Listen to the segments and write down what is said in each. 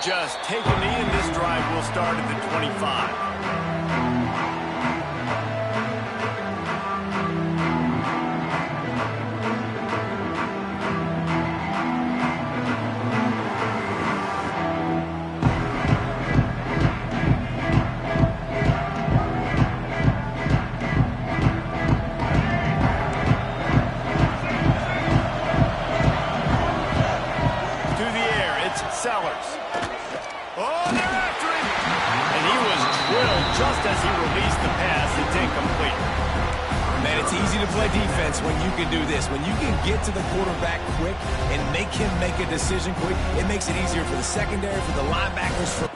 adjust, take a knee, and this drive will start at the 25. Just as he released the pass, it's incomplete. Man, it's easy to play defense when you can do this. When you can get to the quarterback quick and make him make a decision quick, it makes it easier for the secondary, for the linebackers,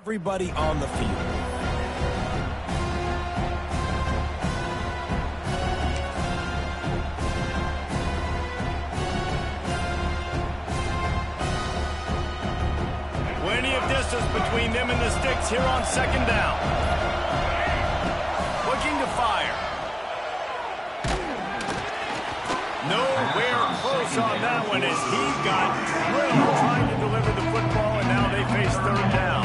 everybody on the field. Plenty of distance between them and the sticks here on second down. Looking to fire. Nowhere close on that one as he got drilled trying to deliver the football, and now they face third down.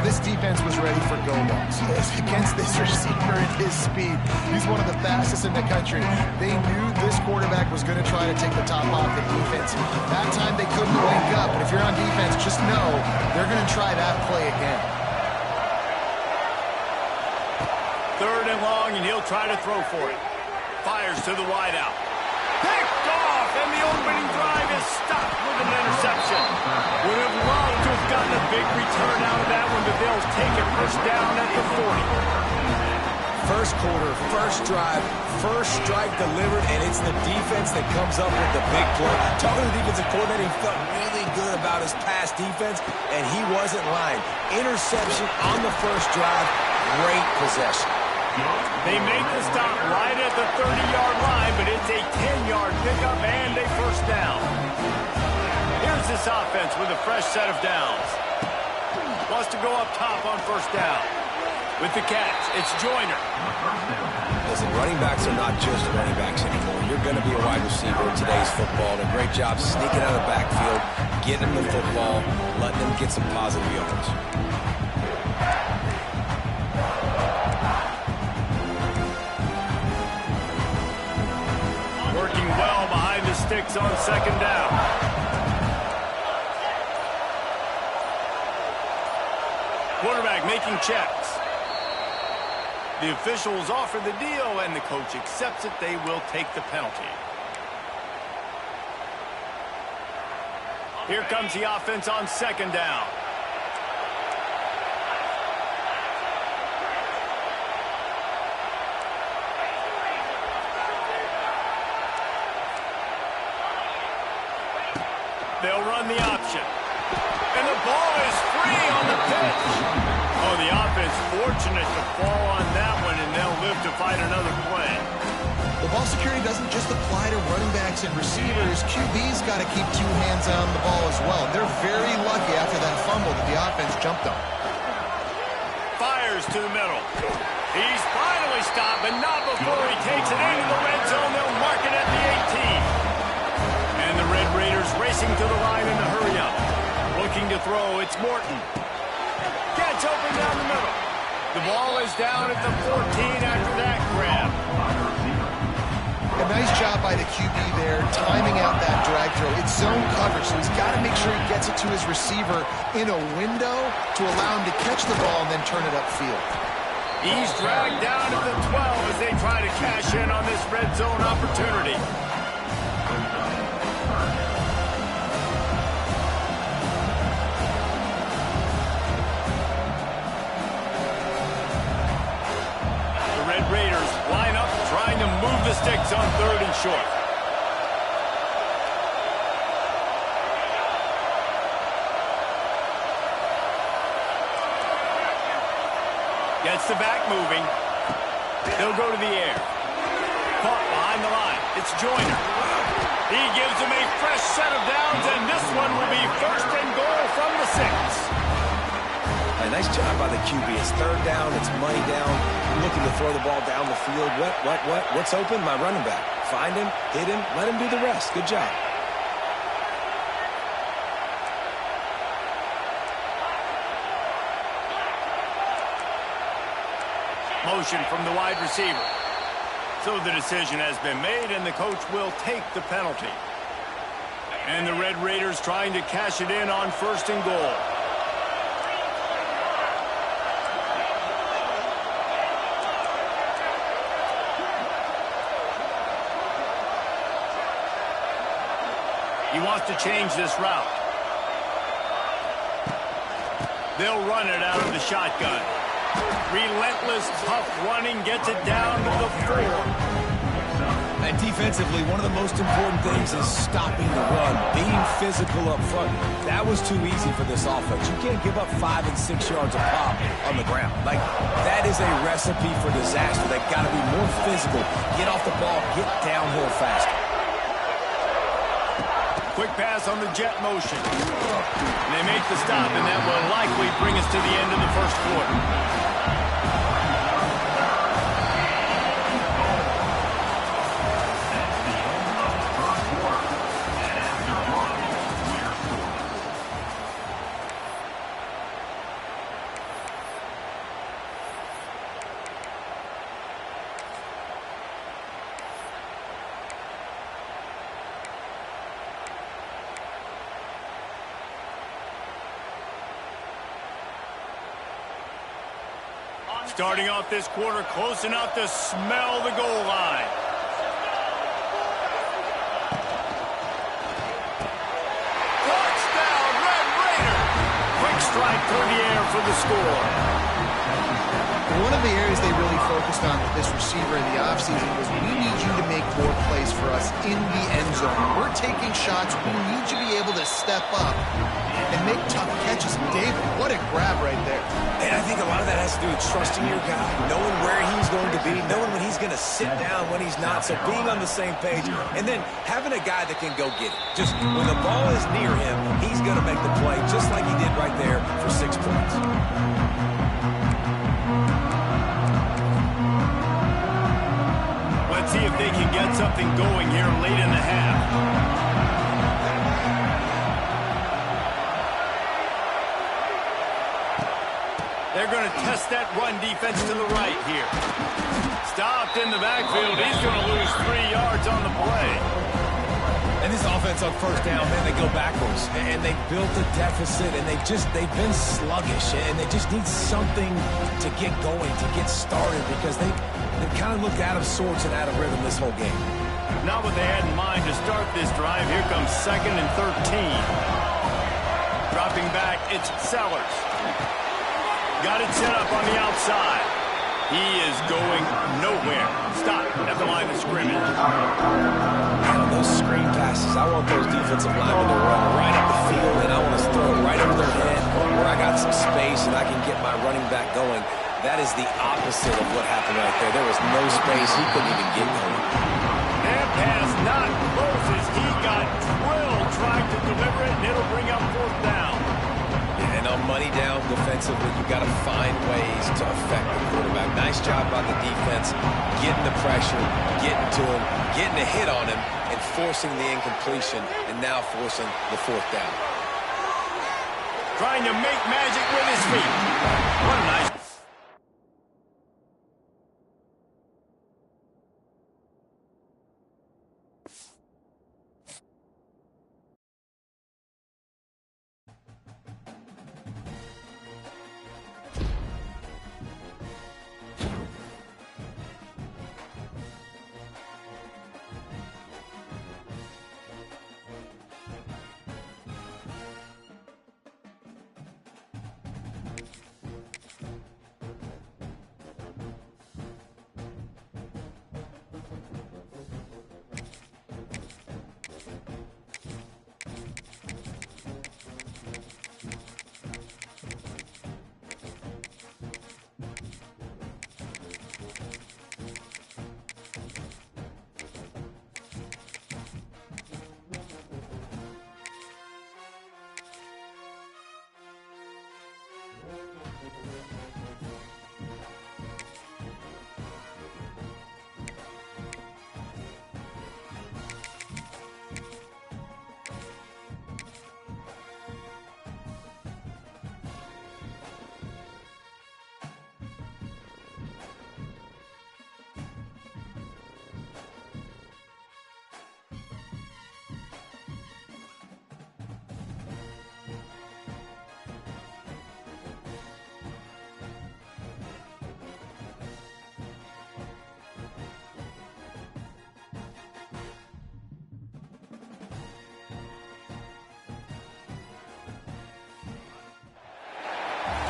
This defense was ready for go-balls. Against this receiver at his speed, he's one of the fastest in the country. They knew this quarterback was going to try to take the top off the defense. That time they couldn't link up, but if you're on defense, just know they're going to try that play again. Third and long, and he'll try to throw for it. Fires to the wideout. Picked off, and the opening drive is stopped with an interception. Would have loved to have gotten a big return out of that one, but they'll take it first down at the 40. First quarter, first drive, first strike delivered, and it's the defense that comes up with the big play. Talking to the defensive coordinator, he felt really good about his pass defense, and he wasn't lying. Interception on the first drive, great possession. They make the stop right at the 30-yard line, but it's a 10-yard pickup and a first down. Here's this offense with a fresh set of downs. Wants to go up top on first down. With the catch, it's Joyner. Listen, running backs are not just running backs anymore. You're going to be a wide receiver in today's football. And a great job sneaking out of the backfield, getting them the football, letting them get some positive yards. Working well behind the sticks on second down. Quarterback making checks. The officials offer the deal, and the coach accepts it. They will take the penalty. Here comes the offense on second down. They'll run the option. And the ball is free on the pitch. Oh, the offense fortunate to fall on that one, and they'll live to fight another play. The ball security doesn't just apply to running backs and receivers. QB's got to keep two hands on the ball as well. They're very lucky after that fumble that the offense jumped on. Fires to the middle. He's finally stopped, but not before he takes it into the red zone. They'll mark it at the 18. And the Red Raiders racing to the line in a hurry-up. Looking to throw, it's Morton. Gets open down the middle. The ball is down at the 14 after that grab. A nice job by the QB there, timing out that drag throw. It's zone coverage, so he's got to make sure he gets it to his receiver in a window to allow him to catch the ball and then turn it upfield. He's dragged down to the 12 as they try to cash in on this red zone opportunity. Raiders line up, trying to move the sticks on third and short. Gets the back moving. He'll go to the air. Caught behind the line. It's Joyner. He gives him a fresh set of downs, and this one will be first and goal from the 6. A nice job by the QB. It's third down. It's money down. Looking to throw the ball down the field. What's open? My running back. Find him, hit him, let him do the rest. Good job. Motion from the wide receiver. So the decision has been made, and the coach will take the penalty. And the Red Raiders trying to cash it in on first and goal. He wants to change this route. They'll run it out of the shotgun. Relentless, tough running gets it down to the 4. And defensively, one of the most important things is stopping the run, being physical up front. That was too easy for this offense. You can't give up 5 and 6 yards a pop on the ground. Like, that is a recipe for disaster. They've got to be more physical, get off the ball, get downhill faster. Quick pass on the jet motion. They make the stop, and that will likely bring us to the end of the first quarter. Starting off this quarter close enough to smell the goal line. Touchdown, Red Raider! Quick strike through the air for the score. One of the areas they really focused on with this receiver in the offseason was, we need you to make more plays for us in the end zone. We're taking shots. We need you to be able to step up and make tough catches. David, what a grab right there. And I think a lot of that has to do with trusting your guy, knowing where he's going to be, knowing when he's going to sit down, when he's not. So being on the same page, and then having a guy that can go get it. Just when the ball is near him, he's going to make the play, just like he did right there for 6 points. Let's see if they can get something going here late in the half. They're going to test that run defense to the right here. Stopped in the backfield. He's going to lose 3 yards on the play. And this offense on first down, man, they go backwards. And they built a deficit, and they've been sluggish. And they just need something to get going, to get started, because they've kind of looked out of sorts and out of rhythm this whole game. Not what they had in mind to start this drive. Here comes 2nd and 13. Dropping back, it's Sellers. Got it set up on the outside. He is going nowhere. Stop at the line of scrimmage. Man, on those screen passes, I want those defensive linemen to run right up the field, and I want to throw it right over their head where I got some space and I can get my running back going. That is the opposite of what happened right there. There was no space. He couldn't even get going. That pass not close as he got drilled trying to deliver it, and it'll bring up 4th down. And on money down defensively, you got to find ways to affect the quarterback. Nice job by the defense, getting the pressure, getting to him, getting a hit on him, and forcing the incompletion, and now forcing the 4th down. Trying to make magic with his feet. What a nice...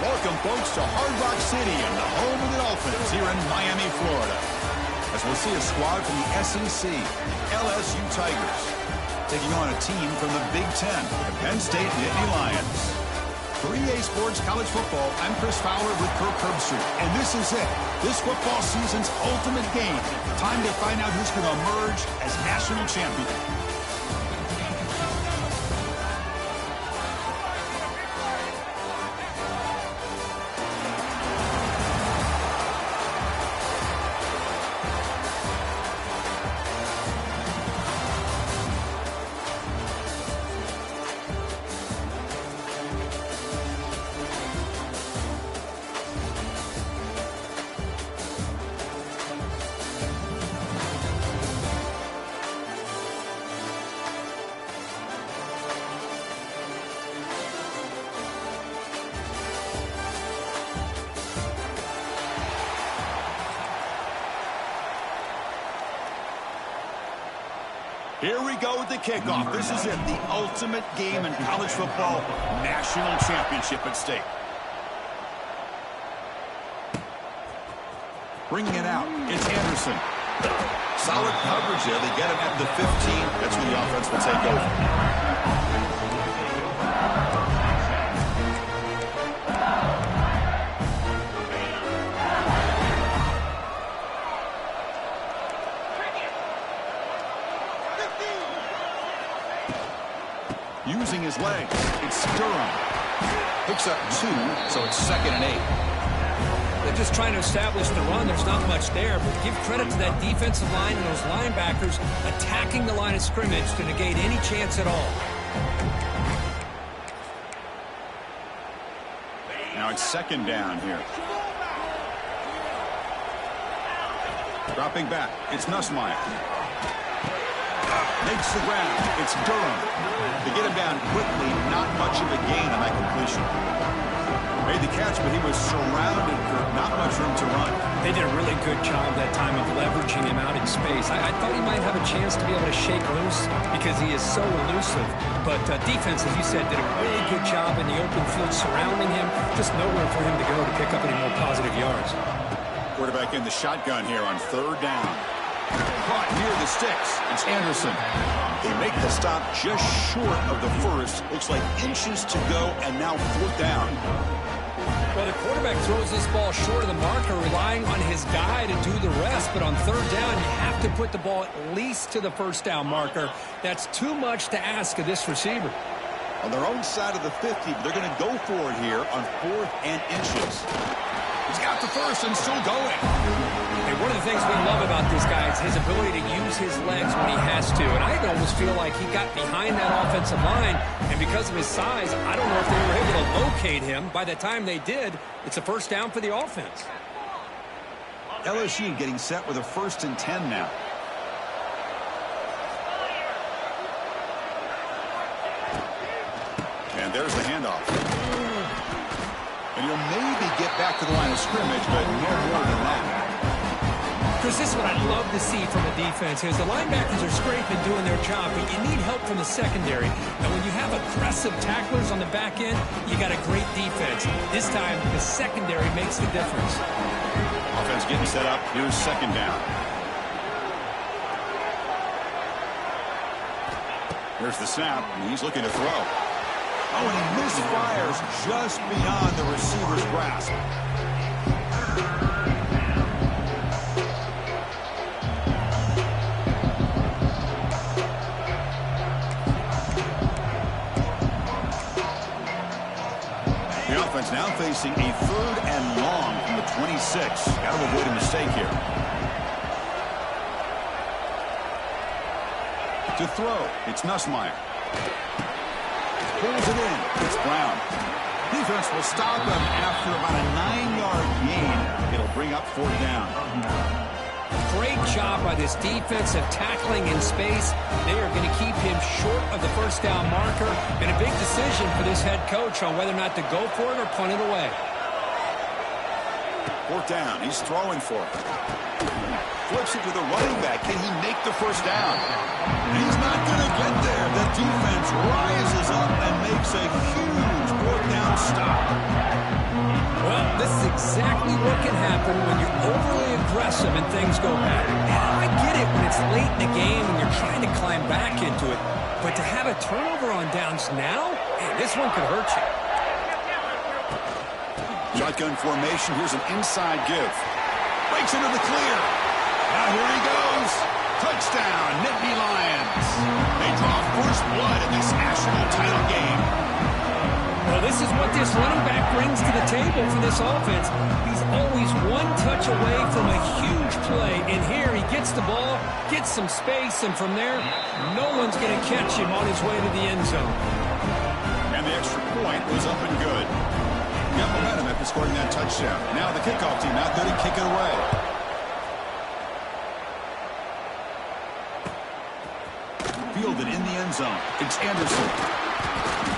Welcome, folks, to Hard Rock City and the home of the Dolphins here in Miami, Florida. As we'll see a squad from the SEC, LSU Tigers, taking on a team from the Big Ten, the Penn State Nittany Lions. For EA Sports College Football, I'm Chris Fowler with Kirk Herbstreit, and this is it. This football season's ultimate game. Time to find out who's going to emerge as national champion. Here we go with the kickoff. This is it, the ultimate game in college football, national championship at stake. Bringing it out, it's Anderson. Solid coverage there. They get him at the 15. That's when the offense will take over. Using his legs, it's Durham. Picks up 2, so it's 2nd and 8. They're just trying to establish the run. There's not much there, but give credit to that defensive line and those linebackers attacking the line of scrimmage to negate any chance at all. Now it's 2nd down here. Dropping back, it's Nussmeier. Makes the ground. It's Durham. They get him down quickly. Not much of a gain on that completion. Made the catch, but he was surrounded, Kirk. Not much room to run. They did a really good job that time of leveraging him out in space. I thought he might have a chance to be able to shake loose because he is so elusive. But defense, as you said, did a really good job in the open field surrounding him. Just nowhere for him to go to pick up any more positive yards. Quarterback in the shotgun here on 3rd down. Caught near the sticks. It's Anderson. They make the stop just short of the first. Looks like inches to go, and now 4th down. Well, the quarterback throws this ball short of the marker, relying on his guy to do the rest. But on 3rd down, you have to put the ball at least to the 1st down marker. That's too much to ask of this receiver. On their own side of the 50, they're going to go for it here on 4th and inches. He's got the first and still going. And one of the things we love about this guy is his ability to use his legs when he has to. And I almost feel like he got behind that offensive line, and because of his size, I don't know if they were able to locate him. By the time they did, it's a 1st down for the offense. LSU getting set with a 1st and 10 now. And there's the handoff. And he'll maybe get back to the line of scrimmage, but no more than that. Chris, this is what I love to see from a defense is the linebackers are scraping, doing their job, but you need help from the secondary. And when you have aggressive tacklers on the back end, you got a great defense. This time, the secondary makes the difference. Offense getting set up. Here's 2nd down. Here's the snap, and he's looking to throw. Oh, and he misfires just beyond the receiver's grasp. The offense now facing a 3rd and long from the 26. Got to avoid a mistake here. To throw, it's Nussmeier. Pulls it in. It's Brown. Defense will stop him after about a 9-yard gain. It'll bring up 4th down. Great job by this defensive tackling in space. They are going to keep him short of the 1st down marker. And a big decision for this head coach on whether or not to go for it or punt it away. 4th down. He's throwing for it. Flips it to the running back. Can he make the 1st down? He's not going to get there. The defense rises up and makes a huge 4th down stop. Well, this is exactly what can happen when you're overly aggressive and things go bad. And I get it when it's late in the game and you're trying to climb back into it. But to have a turnover on downs now, man, this one could hurt you. Shotgun formation. Here's an inside give. Breaks into the clear. Now here he goes. Touchdown, Nittany Lions. They draw first blood in this national title game. Well, this is what this running back brings to the table for this offense. He's always one touch away from a huge play. And here he gets the ball, gets some space, and from there, no one's going to catch him on his way to the end zone. And the extra point was up and good. Got momentum after scoring that touchdown. Now the kickoff team out there to kick it away. Fielded in the end zone. It's Anderson.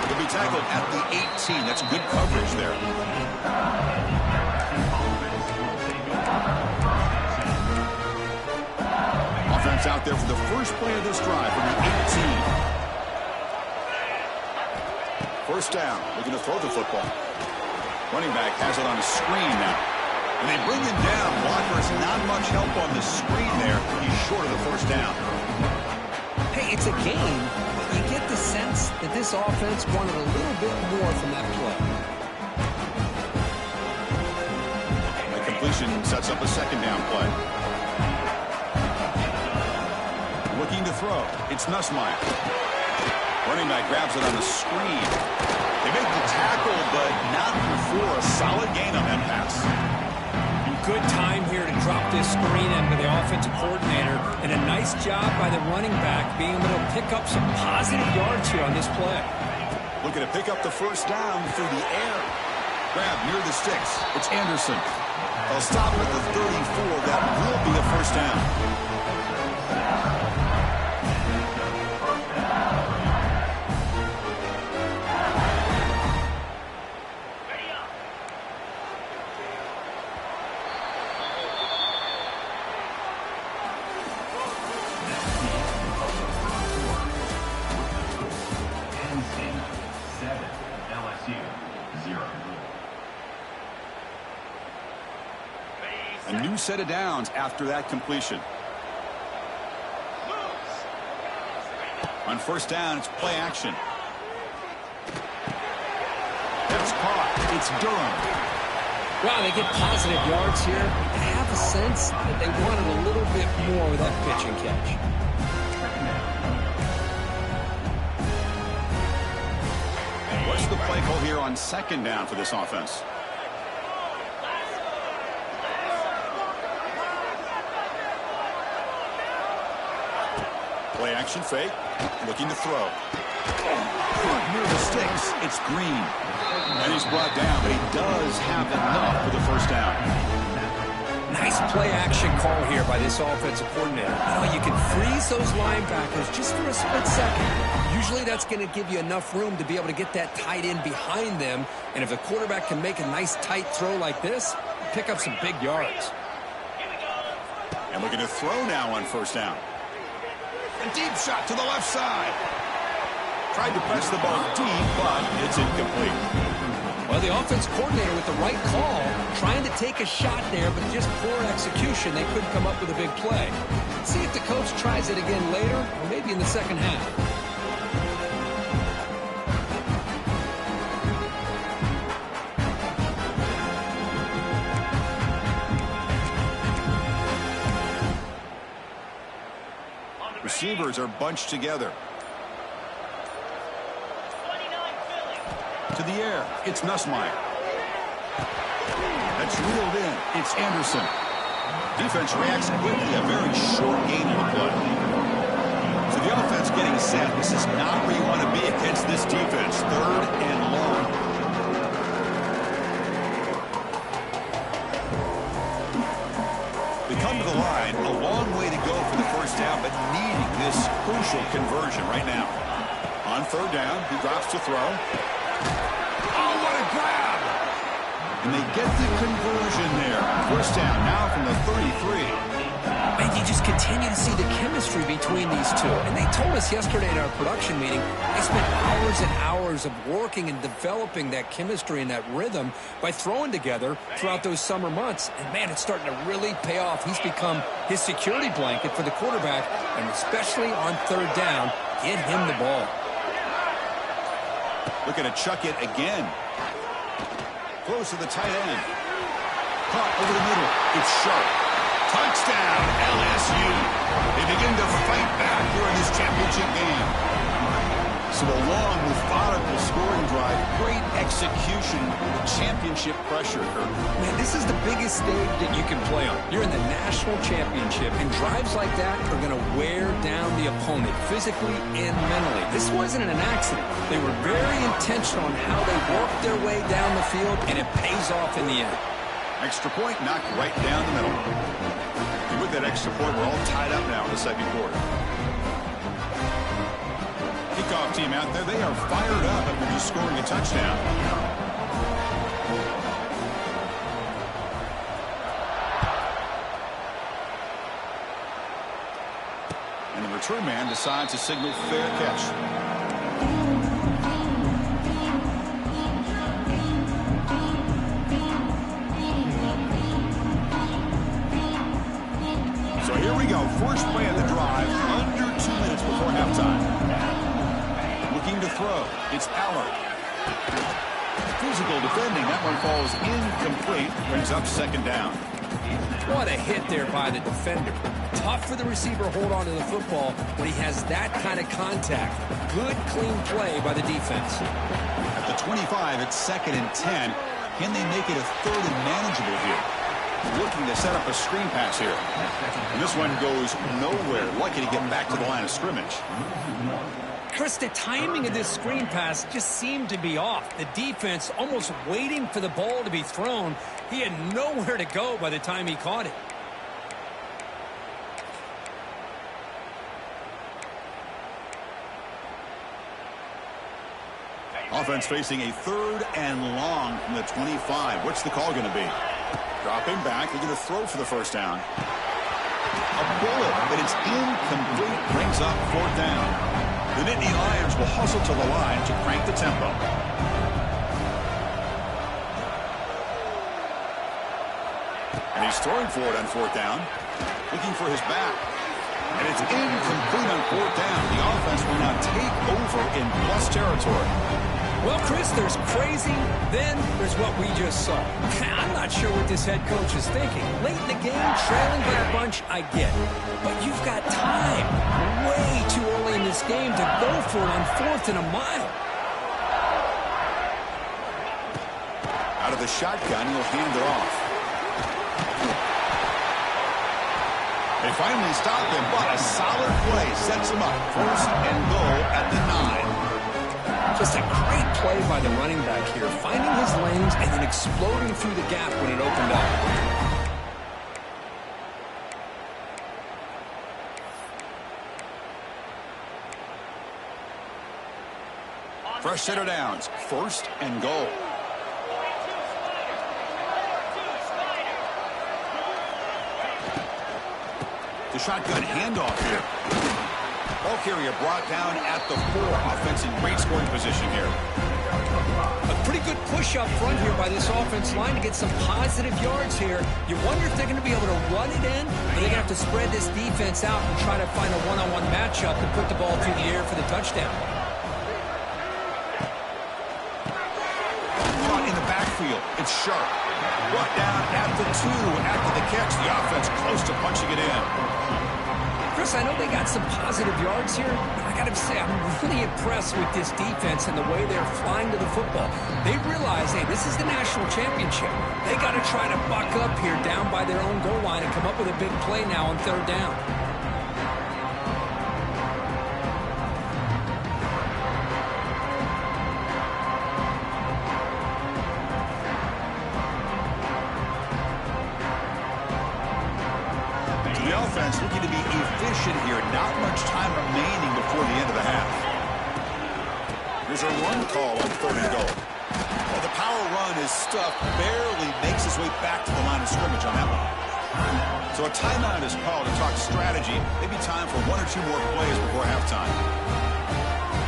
He'll be tackled at the 18. That's good coverage there. Offense out there for the first play of this drive from the 18. First down. Looking to throw the football. Running back has it on a screen now. And they bring him down. Walker's not much help on the screen there. He's short of the first down. Hey, it's a game, but you get the sense that this offense wanted a little bit more from that play. The completion sets up a second down play. Looking to throw. It's Nussmeier. Running back grabs it on the screen. They make the tackle, but not before a solid gain on that pass. Good time here to drop this screen in by the offensive coordinator, and a nice job by the running back being able to pick up some positive yards here on this play. Looking to pick up the first down through the air. Grab near the sticks. It's Anderson. They'll stop at the 34. That will be a first down. A new set of downs after that completion. On first down, it's play action. It's caught. It's Durham. Wow, they get positive yards here. I have a sense that they wanted a little bit more with that pitch and catch. What's the play call here on second down for this offense? Play action fake. Looking to throw. Near the sticks. It's Green. And he's brought down, but he does have enough for the first down. Nice play action call here by this offensive coordinator. You know, you can freeze those linebackers just for a split second. Usually that's going to give you enough room to be able to get that tight end behind them. And if the quarterback can make a nice tight throw like this, pick up some big yards. And looking to throw now on first down. A deep shot to the left side. Tried to press the ball deep, but it's incomplete. Well, the offense coordinator with the right call, trying to take a shot there, but just poor execution. They couldn't come up with a big play. Let's see if the coach tries it again later, or maybe in the second half. Receivers are bunched together. To the air, it's Nussmeier. That's reeled in. It's Anderson. Defense reacts quickly. A very short gain on the play. So the offense getting set. This is not where you want to be against this defense. Third and long. They come to the line. A long way to go for the first down, but needing this crucial conversion right now. On third down, he drops to throw. Oh, what a grab! And they get the conversion there. First down now from the 33. Making you just continue to see the chemistry between these two. And they told us yesterday in our production meeting, they spent hours and hours of working and developing that chemistry and that rhythm by throwing together throughout those summer months. And, man, it's starting to really pay off. He's become his security blanket for the quarterback, and especially on third down, get him the ball. Looking to chuck it again. Close to the tight end. Caught over the middle. It's sharp. Touchdown, LSU. They begin to fight back here in this championship game. So a long, methodical scoring drive. Great execution. Championship pressure, Kurt. Man, this is the biggest stage that you can play on. You're in the national championship, and drives like that are going to wear down the opponent physically and mentally. This wasn't an accident. They were very intentional on how they worked their way down the field, and it pays off in the end. Extra point knocked right down the middle. And with that extra point, we're all tied up now in the second quarter. Kickoff team out there, they are fired up after just scoring a touchdown. And the return man decides to signal fair catch. So here we go. First play of the drive, under 2 minutes before halftime. Looking to throw. It's Allard. Physical defending. That one falls incomplete. Brings up second down. What a hit there by the defender. Tough for the receiver to hold on to the football when he has that kind of contact. Good, clean play by the defense. At the 25, it's 2nd and 10. Can they make it a 3rd and manageable here? Looking to set up a screen pass here. And this one goes nowhere. Lucky to get back to the line of scrimmage. Chris, the timing of this screen pass just seemed to be off. The defense almost waiting for the ball to be thrown. He had nowhere to go by the time he caught it. Offense facing a 3rd and long from the 25. What's the call going to be? Dropping back. They're going to throw for the first down. A bullet, but it's incomplete. Brings up 4th down. The Nittany Lions will hustle to the line to crank the tempo. And he's throwing for it on 4th down. Looking for his back. And it's incomplete on 4th down. The offense will now take over in plus territory. Well, Chris, there's crazy, then there's what we just saw. I'm not sure what this head coach is thinking. Late in the game, trailing by a bunch, I get. But you've got time, way too early in this game to go for it on 4th and a mile. Out of the shotgun, he'll hand it off. They finally stop him, but a solid play sets him up. 1st and goal at the 9. Just a great play by the running back here, finding his lanes and then exploding through the gap when it opened up. Fresh set of downs. 1st and goal. The shotgun handoff here. Ball carrier brought down at the 4. Offense in great scoring position here. A pretty good push up front here by this offense line to get some positive yards here. You wonder if they're going to be able to run it in, or they're going to have to spread this defense out and try to find a one-on-one matchup to put the ball through the air for the touchdown. Caught in the backfield. It's sharp. Brought down at the 2 after the catch. The offense close to punching it in. Chris, I know they got some positive yards here, but I got to say, I'm really impressed with this defense and the way they're flying to the football. They realize, hey, this is the national championship. They got to try to buck up here down by their own goal line and come up with a big play now on 3rd down. Looking to be efficient here. Not much time remaining before the end of the half. Here's a run call on 3rd and goal. Well, the power run is stuffed. Barely makes his way back to the line of scrimmage on that one. So a timeout is called to talk strategy. Maybe time for one or two more plays before halftime.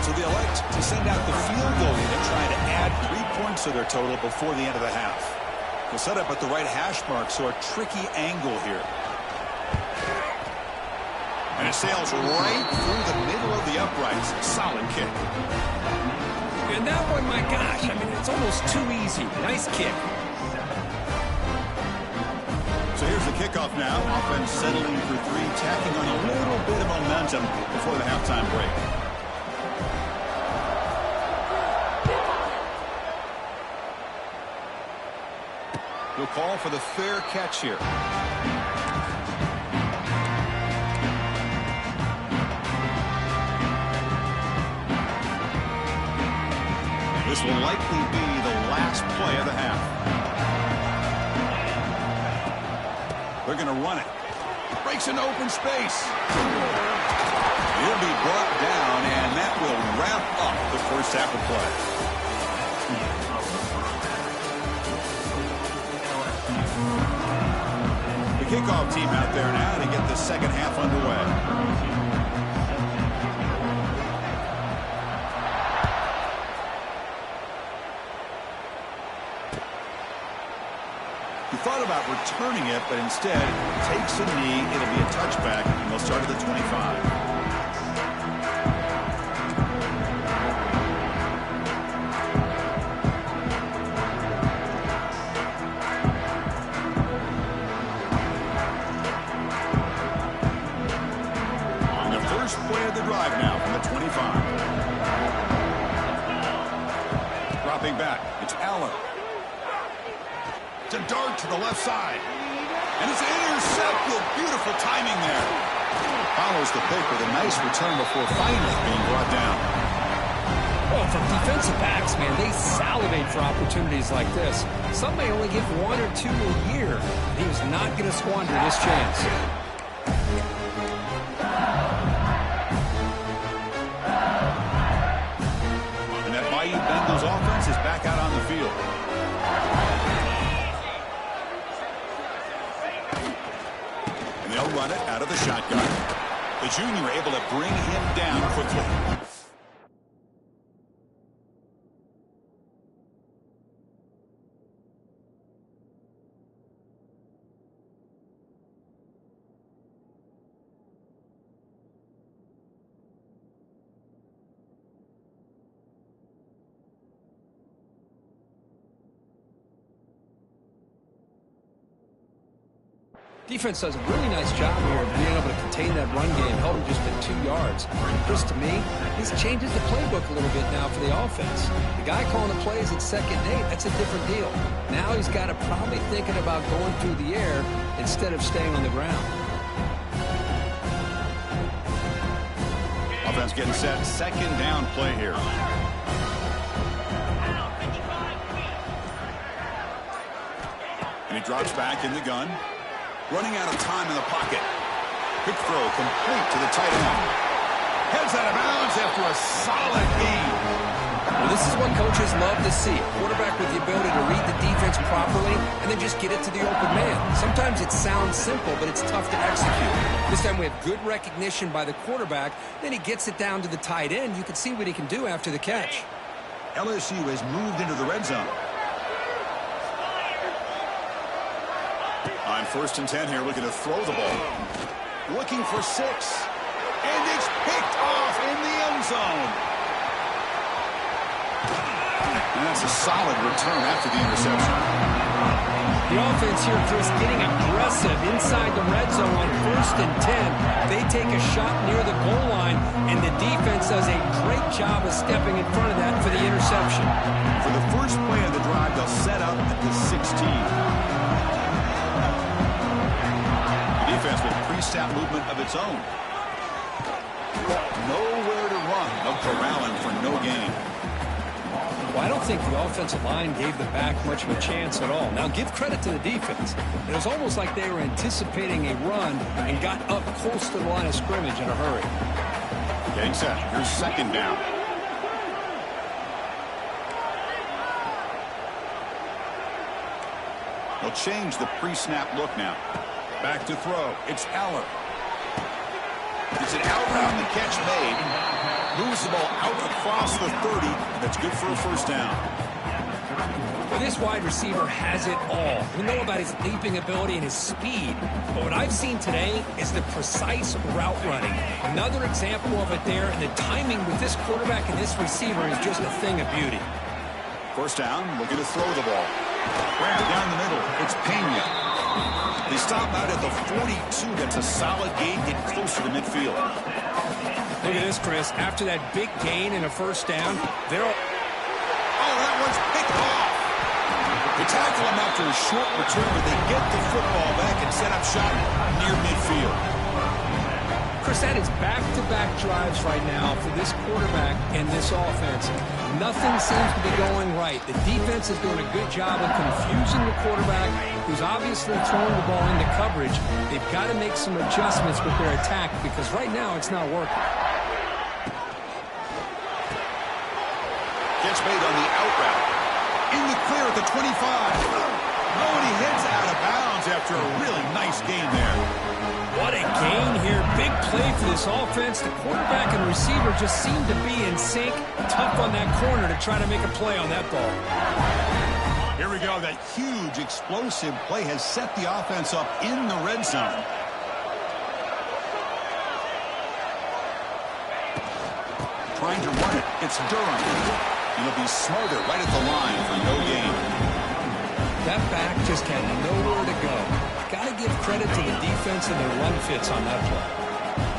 So they elect to send out the field goal unit, trying to add 3 points to their total before the end of the half. They'll set up at the right hash mark, so a tricky angle here. And it sails right through the middle of the uprights. Solid kick. And that one, my gosh, I mean, it's almost too easy. Nice kick. So here's the kickoff now. Offense settling for three, tacking on a little bit of momentum before the halftime break. We'll call for the fair catch here. This will likely be the last play of the half. They're going to run it. Breaks into open space. He'll be brought down, and that will wrap up the first half of play. The kickoff team out there now to get the second half underway. Thought about returning it, but instead takes a knee. It'll be a touchback, and they'll start at the 25. On the first play of the drive now from the 25. Dropping back, it's Allen. To dart to the left side. And it's intercepted. Beautiful timing there. Follows the pick with a nice return before finally being brought down. Well, from defensive backs, man, they salivate for opportunities like this. Some may only get one or two a year. He was not going to squander this chance. And that Bayou Bengals offense is back out on the field. They'll run it out of the shotgun. The junior able to bring him down quickly. Defense does a really nice job here of being able to contain that run game, held him just at 2 yards. Chris, to me, this changes the playbook a little bit now for the offense. The guy calling the plays at 2nd and 8, that's a different deal. Now he's got to probably thinking about going through the air instead of staying on the ground. Offense getting set. 2nd down play here. And he drops back in the gun. Running out of time in the pocket. Quick throw complete to the tight end. Heads out of bounds after a solid gain. Well, this is what coaches love to see. A quarterback with the ability to read the defense properly and then just get it to the open man. Sometimes it sounds simple, but it's tough to execute. This time we have good recognition by the quarterback. Then he gets it down to the tight end. You can see what he can do after the catch. LSU has moved into the red zone. On 1st and 10 here, looking to throw the ball. Looking for 6. And it's picked off in the end zone. And that's a solid return after the interception. The offense here, Chris, getting aggressive inside the red zone on 1st and 10. They take a shot near the goal line, and the defense does a great job of stepping in front of that for the interception. For the first play of the drive, they'll set up at the 16. Defense with pre-snap movement of its own. Nowhere to run. No corralling for no gain. Well, I don't think the offensive line gave the back much of a chance at all. Now, give credit to the defense. It was almost like they were anticipating a run and got up close to the line of scrimmage in a hurry. Getting set. Here's 2nd down. They'll change the pre-snap look now. Back to throw. It's Aller. It's an out route, the catch made. Moves the ball out across the 30, and that's good for a first down. Well, this wide receiver has it all. We know about his leaping ability and his speed, but what I've seen today is the precise route running. Another example of it there, and the timing with this quarterback and this receiver is just a thing of beauty. First down, looking to throw the ball. Grab down the middle. It's Pena. They stop out at the 42. That's a solid gain, getting closer to midfield. Look at this, Chris. After that big gain and a first down, they're... Oh, that one's picked off. They tackle him after a short return, but they get the football back and set up shop near midfield. Chris, that is back-to-back drives right now for this quarterback and this offense. Nothing seems to be going right. The defense is doing a good job of confusing the quarterback, who's obviously throwing the ball into coverage. They've got to make some adjustments with their attack because right now it's not working. Catch made on the out route. In the clear at the 25. Oh, and he heads out of bounds after a really nice gain there. What a gain here. Big play for this offense. The quarterback and receiver just seem to be in sync. Tough on that corner to try to make a play on that ball. Here we go. That huge explosive play has set the offense up in the red zone. Trying to run it. It's Durham. He'll be smarter right at the line for no gain. That back just had nowhere to go. Got to give credit to the defense and their run fits on that play.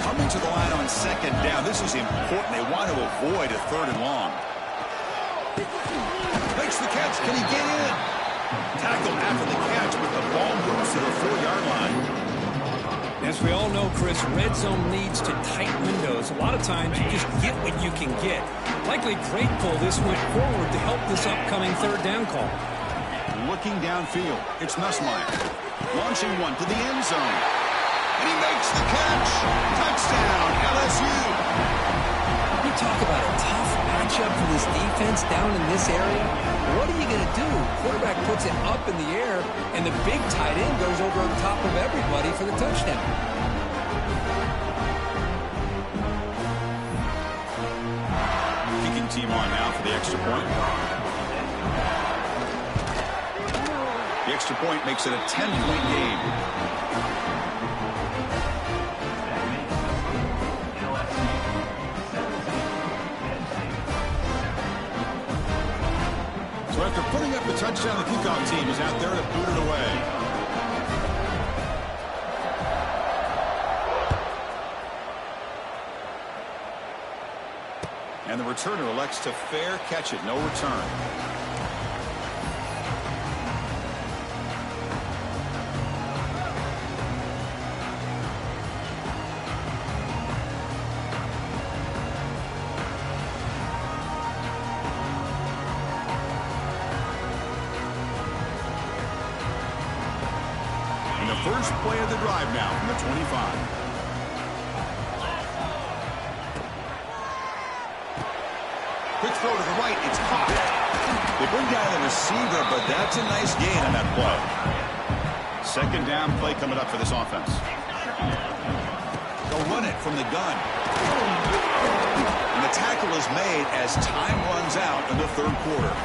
Coming to the line on second down. This is important. They want to avoid a third and long. Makes the catch. Can he get in? Tackled after the catch, but the ball moves to the 4-yard line. As we all know, Chris, red zone leads to tight windows. A lot of times you just get what you can get. Likely grateful this went forward to help this upcoming third down call. Looking downfield, it's Nussmeier. Launching one to the end zone. And he makes the catch. Touchdown, LSU. You talk about a tough matchup for this defense down in this area. What are you going to do? Quarterback puts it up in the air, and the big tight end goes over the top of everybody for the touchdown. Kicking team on now for the extra point. The extra point makes it a 10-point game. So after putting up the touchdown, the kickoff team is out there to boot it away. And the returner elects to fair catch it, no return. First play of the drive now from the 25. Quick throw to the right. It's caught. They bring down the receiver, but that's a nice gain on that play. Second down play coming up for this offense. They'll run it from the gun. And the tackle is made as time runs out in the third quarter.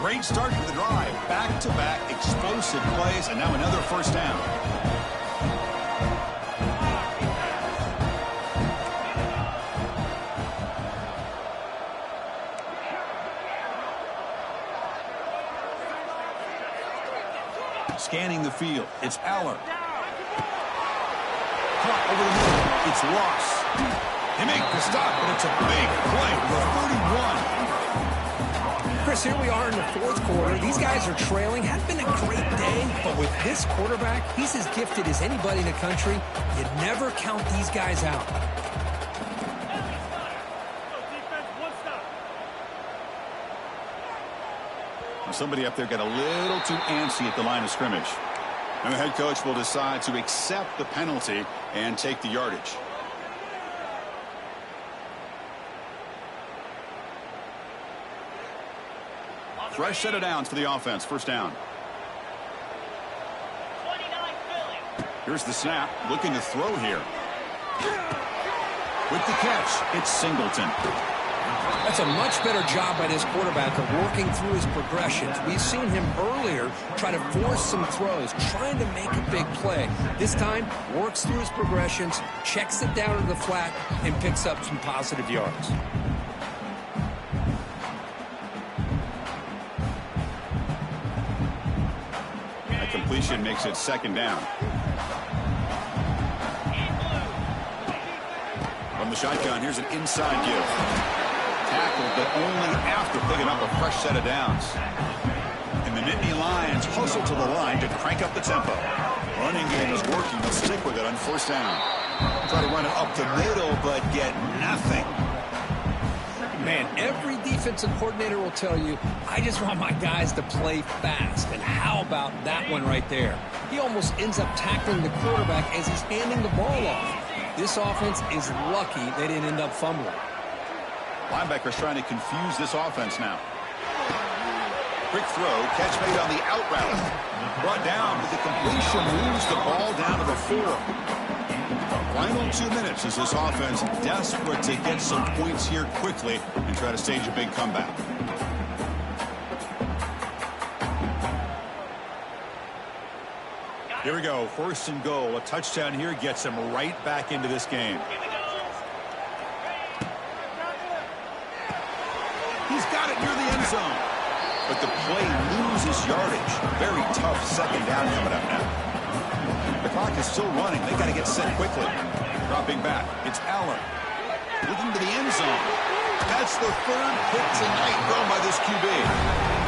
Great start to the drive. Back back-to-back explosive plays, and now another first down. Scanning the field, it's Aller. Caught over the middle, it's Ross. They make the stop, but it's a big play for 31. Chris, here we are in the fourth quarter. These guys are trailing. Hadn't been a great day, but with this quarterback, he's as gifted as anybody in the country. You never count these guys out. Somebody up there got a little too antsy at the line of scrimmage. And the head coach will decide to accept the penalty and take the yardage. Fresh set of downs for the offense. First down. Here's the snap. Looking to throw here. With the catch, it's Singleton. That's a much better job by this quarterback of working through his progressions. We've seen him earlier try to force some throws, trying to make a big play. This time, works through his progressions, checks it down to the flat, and picks up some positive yards. A completion makes it second down. From the shotgun, here's an inside give. Tackled, but only after picking up a fresh set of downs. And the Nittany Lions hustle to the line to crank up the tempo. Running game is working. They'll stick with it on first down. Try to run it up the middle, but get nothing. Man, every defensive coordinator will tell you, I just want my guys to play fast. And how about that one right there? He almost ends up tackling the quarterback as he's handing the ball off. This offense is lucky they didn't end up fumbling. Linebackers trying to confuse this offense now. Quick throw, catch made on the out route. Brought down with the completion, moves the ball down to the 4. Final 2 minutes as this offense desperate to get some points here quickly and try to stage a big comeback. Here we go, first and goal. A touchdown here gets them right back into this game. He's got it near the end zone. But the play loses yardage. Very tough second down coming up now. The clock is still running. They got to get set quickly. Dropping back. It's Aller. Looking to the end zone. That's the third hit tonight thrown by this QB.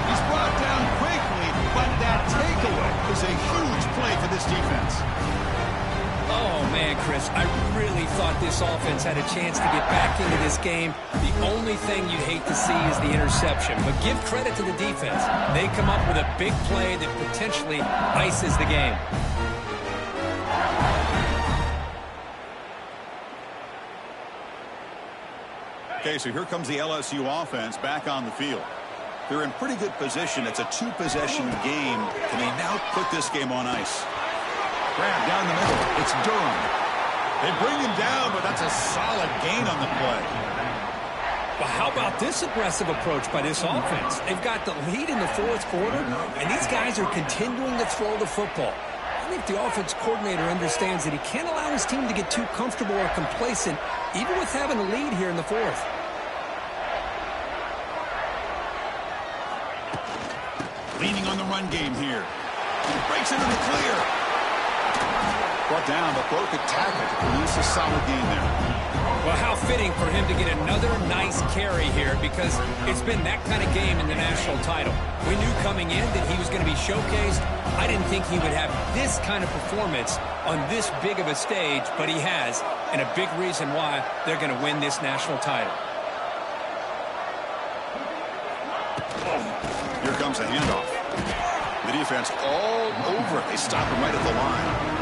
He's brought down quickly, but that takeaway is a huge play for this defense. Oh, man, Chris, I really thought this offense had a chance to get back into this game. The only thing you'd hate to see is the interception. But give credit to the defense. They come up with a big play that potentially ices the game. Okay, so here comes the LSU offense back on the field. They're in pretty good position. It's a 2-possession game. Can they now put this game on ice? Grab down the middle. It's Durham. They bring him down, but that's a solid gain on the play. Well, how about this aggressive approach by this offense? They've got the lead in the fourth quarter, and these guys are continuing to throw the football. I think the offense coordinator understands that he can't allow his team to get too comfortable or complacent, even with having a lead here in the fourth. Leaning on the run game here. Breaks into the clear. Brought down, but broke a tackle to produce a solid gain there. Well, how fitting for him to get another nice carry here, because it's been that kind of game in the national title. We knew coming in that he was going to be showcased. I didn't think he would have this kind of performance on this big of a stage, but he has, and a big reason why they're going to win this national title. Here comes a handoff. The defense all over it. They stop him right at the line.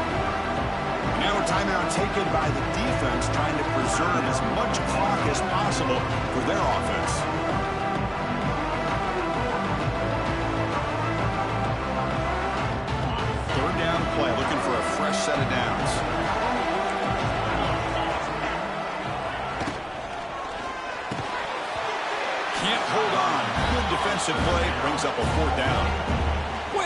Now a timeout taken by the defense, trying to preserve as much clock as possible for their offense. Third down play, looking for a fresh set of downs. Can't hold on. Good defensive play, brings up a fourth down.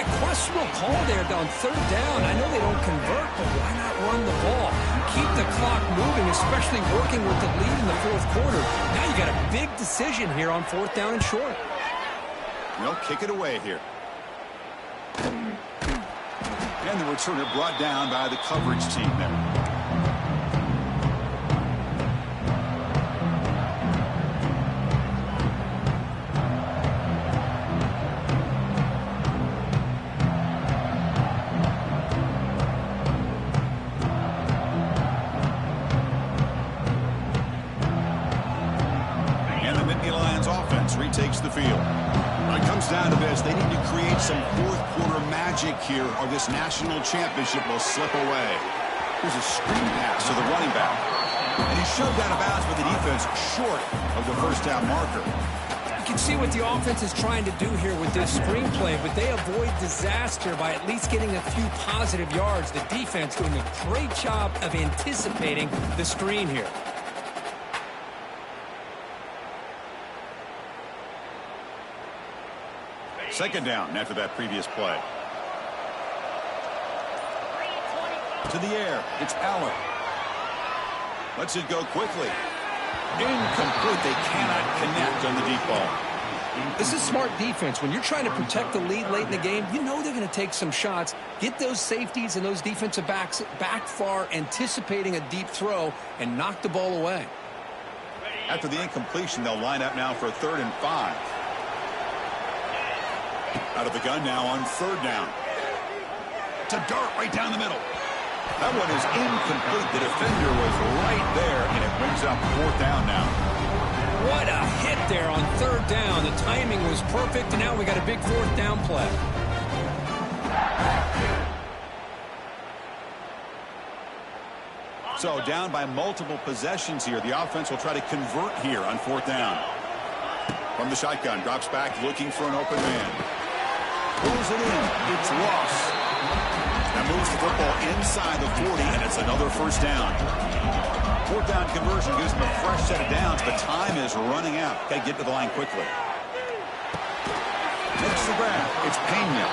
Right, questionable call there on third down. I know they don't convert, but why not run the ball? Keep the clock moving, especially working with the lead in the fourth quarter. Now you got a big decision here on fourth down and short. They'll kick it away here. And the returner brought down by the coverage team there. Retakes the field. When it comes down to this, they need to create some fourth-quarter magic here, or this national championship will slip away. Here's a screen pass to the running back. And he's shoved out of bounds with the defense short of the first down marker. You can see what the offense is trying to do here with this screenplay, but they avoid disaster by at least getting a few positive yards. The defense doing a great job of anticipating the screen here. Second down after that previous play. To the air. It's Allen. Lets it go quickly. Incomplete. They cannot connect on the deep ball. This is smart defense. When you're trying to protect the lead late in the game, you know they're going to take some shots. Get those safeties and those defensive backs back far, anticipating a deep throw, and knock the ball away. After the incompletion, they'll line up now for a 3rd and 5. Out of the gun now on 3rd down. To dart right down the middle. That one is incomplete. The defender was right there, and it brings up 4th down now. What a hit there on 3rd down. The timing was perfect, and now we got a big 4th down play. So down by multiple possessions here. The offense will try to convert here on 4th down. From the shotgun, drops back looking for an open man. Pulls it in. It's Ross. That moves the football inside the 40, and it's another 1st down. 4th down conversion gives them a fresh set of downs, but time is running out. Got to get to the line quickly. Makes the grab. It's Pena.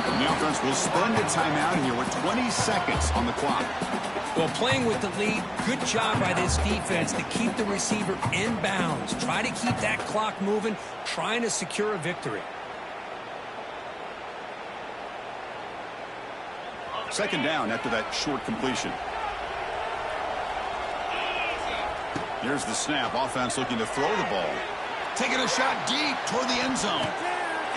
And the offense will spend a timeout here with 20 seconds on the clock. Well, playing with the lead, good job by this defense to keep the receiver in bounds. Try to keep that clock moving, trying to secure a victory. 2nd down after that short completion. Here's the snap. Offense looking to throw the ball. Taking a shot deep toward the end zone.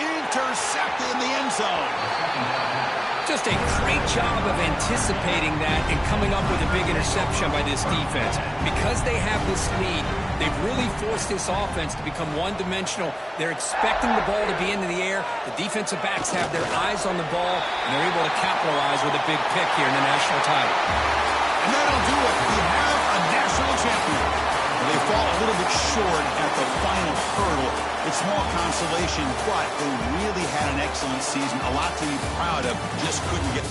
Intercepted in the end zone. Just a great job of anticipating that and coming up with a big interception by this defense. Because they have this lead, they've really forced this offense to become one-dimensional. They're expecting the ball to be into the air. The defensive backs have their eyes on the ball, and they're able to capitalize with a big pick here in the national title. And that'll do it. We have a national champion. They fall a little bit short at the final hurdle. It's small consolation, but they really had an excellent season. A lot to be proud of. Just couldn't get...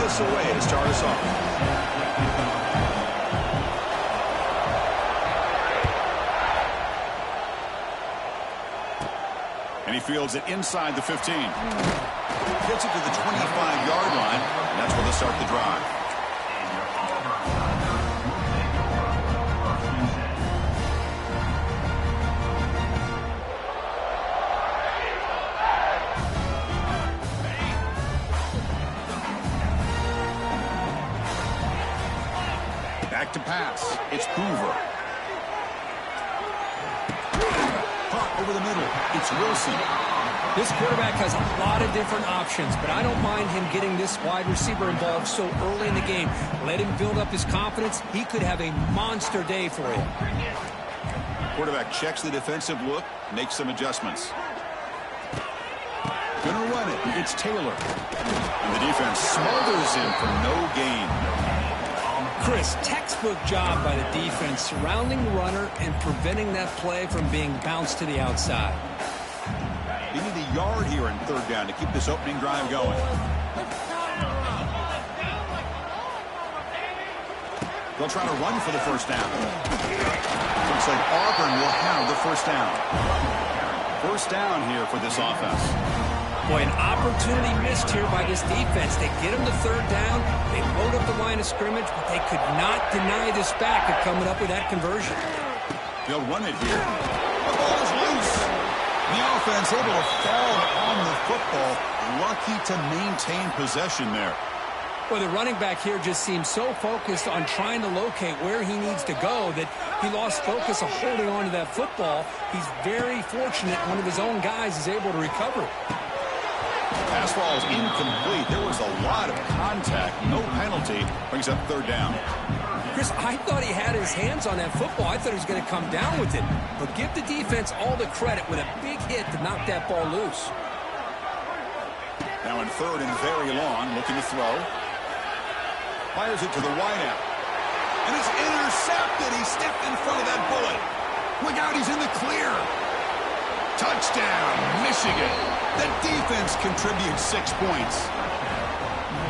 us away to start us off. And he fields it inside the 15. Gets it to the 25-yard line, and that's where they'll start the drive. Back to pass. It's Hoover. Caught over the middle. It's Wilson. This quarterback has a lot of different options, but I don't mind him getting this wide receiver involved so early in the game. Let him build up his confidence. He could have a monster day for you. Quarterback checks the defensive look, makes some adjustments. Gonna run it. It's Taylor. And the defense smothers him for no gain. Chris, textbook job by the defense surrounding the runner and preventing that play from being bounced to the outside. They need a yard here in third down to keep this opening drive going. They'll try to run for the first down. Looks like Auburn will have the first down. First down here for this offense. Boy, an opportunity missed here by this defense. They get him to third down. They load up the line of scrimmage, but they could not deny this back of coming up with that conversion. They'll run it here. The ball is loose. The offense able to fall on the football. Lucky to maintain possession there. Well, the running back here just seems so focused on trying to locate where he needs to go that he lost focus of holding on to that football. He's very fortunate one of his own guys is able to recover it. Pass ball is incomplete. There was a lot of contact. No penalty. Brings up third down. Chris, I thought he had his hands on that football. I thought he was going to come down with it. But give the defense all the credit with a big hit to knock that ball loose. Now in third and very long, looking to throw. Fires it to the wideout. And it's intercepted. He stepped in front of that bullet. Look out, he's in the clear. Touchdown, Michigan. The defense contributes 6 points.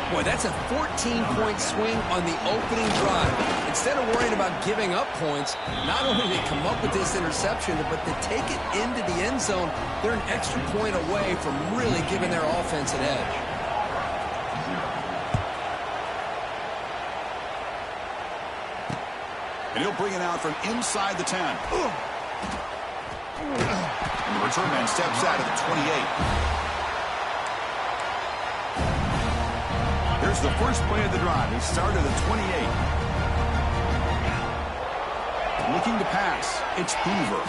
Boy, that's a 14-point swing on the opening drive. Instead of worrying about giving up points, not only do they come up with this interception, but they take it into the end zone. They're an extra point away from really giving their offense an edge. And he'll bring it out from inside the 10. And the return man steps out of the 28. Here's the first play of the drive. He started at 28. Looking to pass. It's Hoover.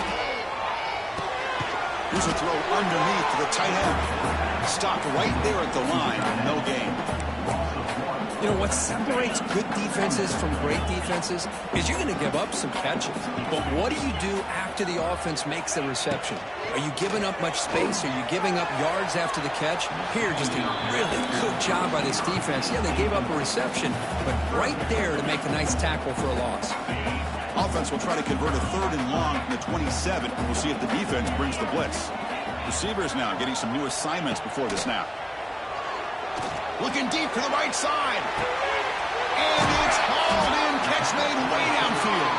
Here's a throw underneath to the tight end. Stopped right there at the line. No gain. You know, what separates good defenses from great defenses is you're going to give up some catches. But what do you do after the offense makes the reception? Are you giving up much space? Are you giving up yards after the catch? Here, just a really good job by this defense. Yeah, they gave up a reception, but right there to make a nice tackle for a loss. Offense will try to convert a third and long from the 27. We'll see if the defense brings the blitz. Receivers now getting some new assignments before the snap. Looking deep to the right side. And it's hauled in. Catch made way downfield.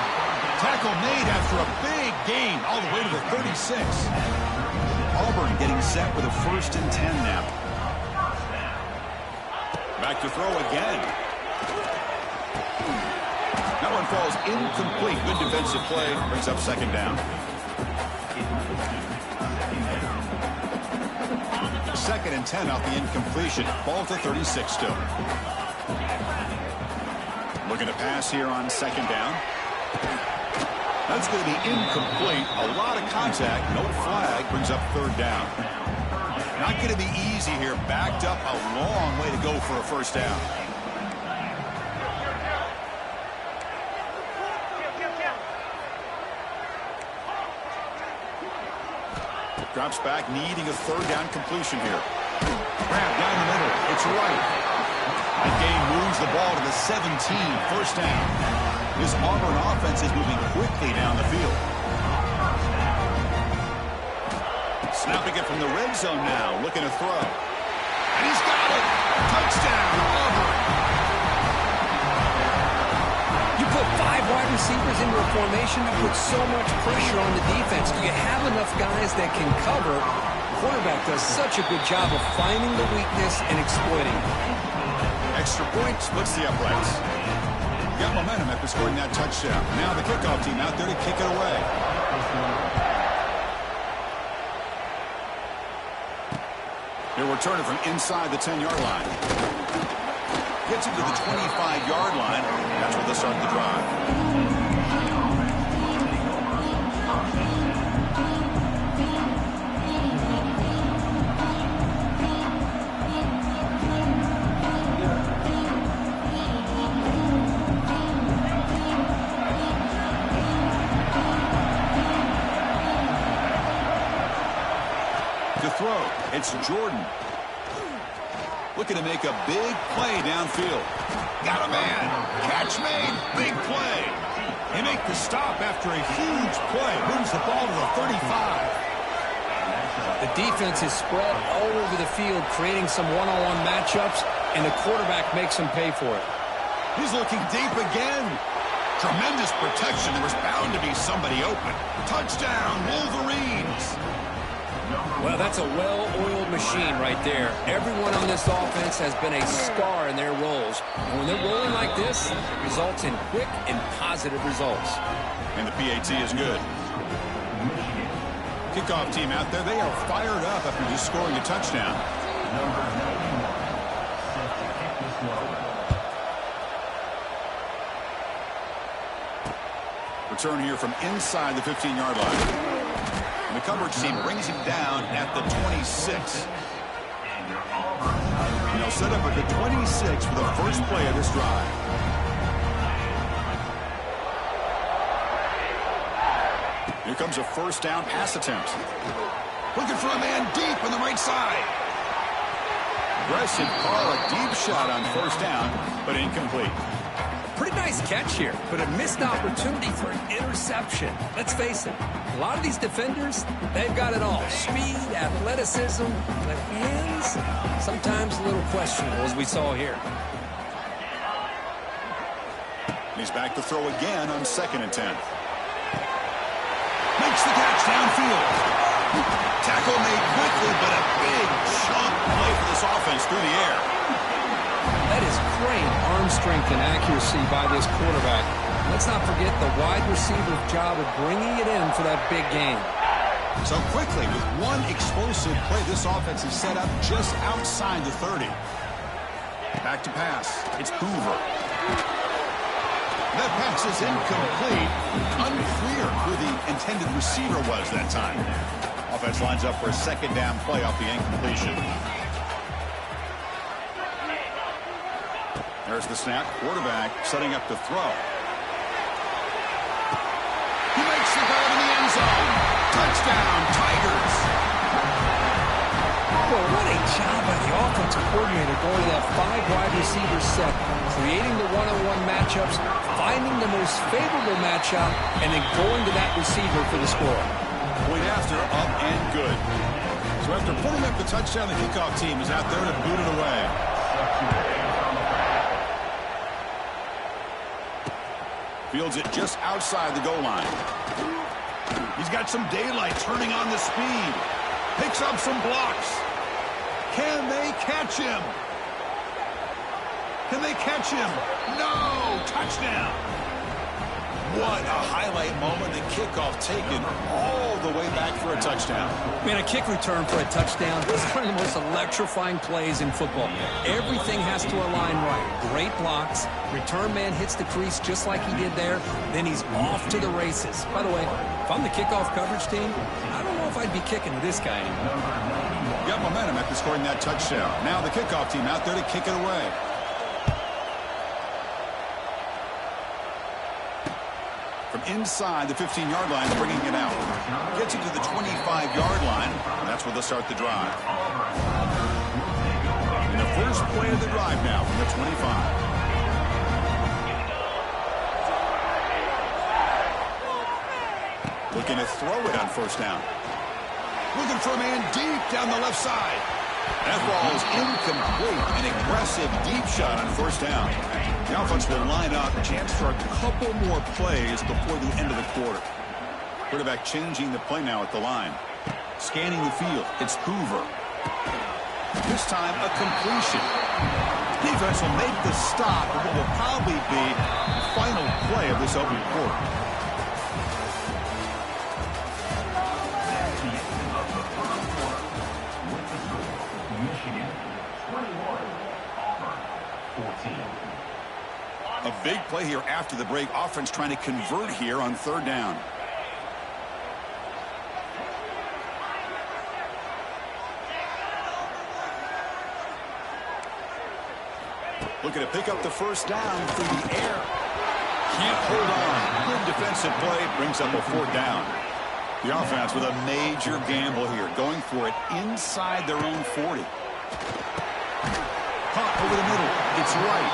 Tackle made after a big gain all the way to the 36. Auburn getting set with a 1st and 10 now. Back to throw again. That one falls incomplete. Good defensive play. Brings up second down. 2nd and 10 off the incompletion. Ball to 36 still. Looking to pass here on second down. That's going to be incomplete. A lot of contact. No flag. Brings up third down. Not going to be easy here. Backed up a long way to go for a first down. Drops back, needing a third down completion here. Grab down the middle. It's right. That gain moves the ball to the 17. First down. This Auburn offense is moving quickly down the field. Snapping it from the red zone now. Looking to throw. And he's got it. Touchdown, Auburn. wide receivers into a formation that puts so much pressure on the defense. Do you have enough guys that can cover? The quarterback does such a good job of finding the weakness and exploiting it. Extra point splits the uprights. Got momentum after scoring that touchdown. Now the kickoff team out there to kick it away. He'll return it from inside the 10-yard line. Gets it to the 25-yard line. That's where they'll start the drive. It's Jordan. Looking to make a big play downfield. Got a man. Catch made. Big play. They make the stop after a huge play. Moves the ball to the 35. The defense is spread all over the field, creating some one-on-one matchups, and the quarterback makes them pay for it. He's looking deep again. Tremendous protection. There was bound to be somebody open. Touchdown, Wolverines. Well, that's a well-oiled machine right there. Everyone on this offense has been a star in their roles. And when they're rolling like this, it results in quick and positive results. And the PAT is good. Kickoff team out there, they are fired up after just scoring a touchdown. Return here from inside the 15-yard line. And the coverage team brings him down at the 26. And they'll set up at the 26 for the first play of this drive. Here comes a first down pass attempt. Looking for a man deep on the right side. Aggressive call, a deep shot on first down, but incomplete. Pretty nice catch here, but a missed opportunity for an interception. Let's face it, a lot of these defenders, they've got it all. Speed, athleticism, but hands, sometimes a little questionable, as we saw here. He's back to throw again on 2nd and 10. Makes the catch downfield. Tackle made quickly, but a big chunk play for this offense through the air. That is great arm strength and accuracy by this quarterback. Let's not forget the wide receiver's job of bringing it in for that big game. So quickly, with one explosive play, this offense is set up just outside the 30. Back to pass. It's Hoover. That pass is incomplete. Unclear who the intended receiver was that time. Offense lines up for a 2nd down play off the incompletion. There's the snap. Quarterback setting up to throw. He makes the grab in the end zone. Touchdown, Tigers. Well, what a job by the offensive coordinator going to that 5 wide receiver set, creating the one-on-one matchups, finding the most favorable matchup, and then going to that receiver for the score. Point after, up and good. So after putting up the touchdown, the kickoff team is out there to boot it away. Fields it just outside the goal line. He's got some daylight turning on the speed. Picks up some blocks. Can they catch him? Can they catch him? No! Touchdown! What a highlight moment. The kickoff taken all the way back for a touchdown. Man, a kick return for a touchdown is one of the most electrifying plays in football. Everything has to align right. Great blocks. Return man hits the crease just like he did there. Then he's off to the races. By the way, if I'm the kickoff coverage team, I don't know if I'd be kicking to this guy anymore. Got momentum after scoring that touchdown. Now the kickoff team out there to kick it away. From inside the 15-yard line, bringing it out. Gets it to the 25-yard line. That's where they'll start the drive. And the first play of the drive now from the 25. Looking to throw it on first down. Looking for a man deep down the left side. That ball is incomplete. An aggressive deep shot on first down. The offense will line up. A chance for a couple more plays before the end of the quarter. Quarterback changing the play now at the line. Scanning the field. It's Hoover. This time a completion. Defense will make the stop, and what will probably be the final play of this opening quarter. A big play here after the break. Offense trying to convert here on third down. Looking to pick up the first down through the air. Can't hold on. Good defensive play. Brings up a fourth down. The offense with a major gamble here. Going for it inside their own 40. Caught over the middle. It's right.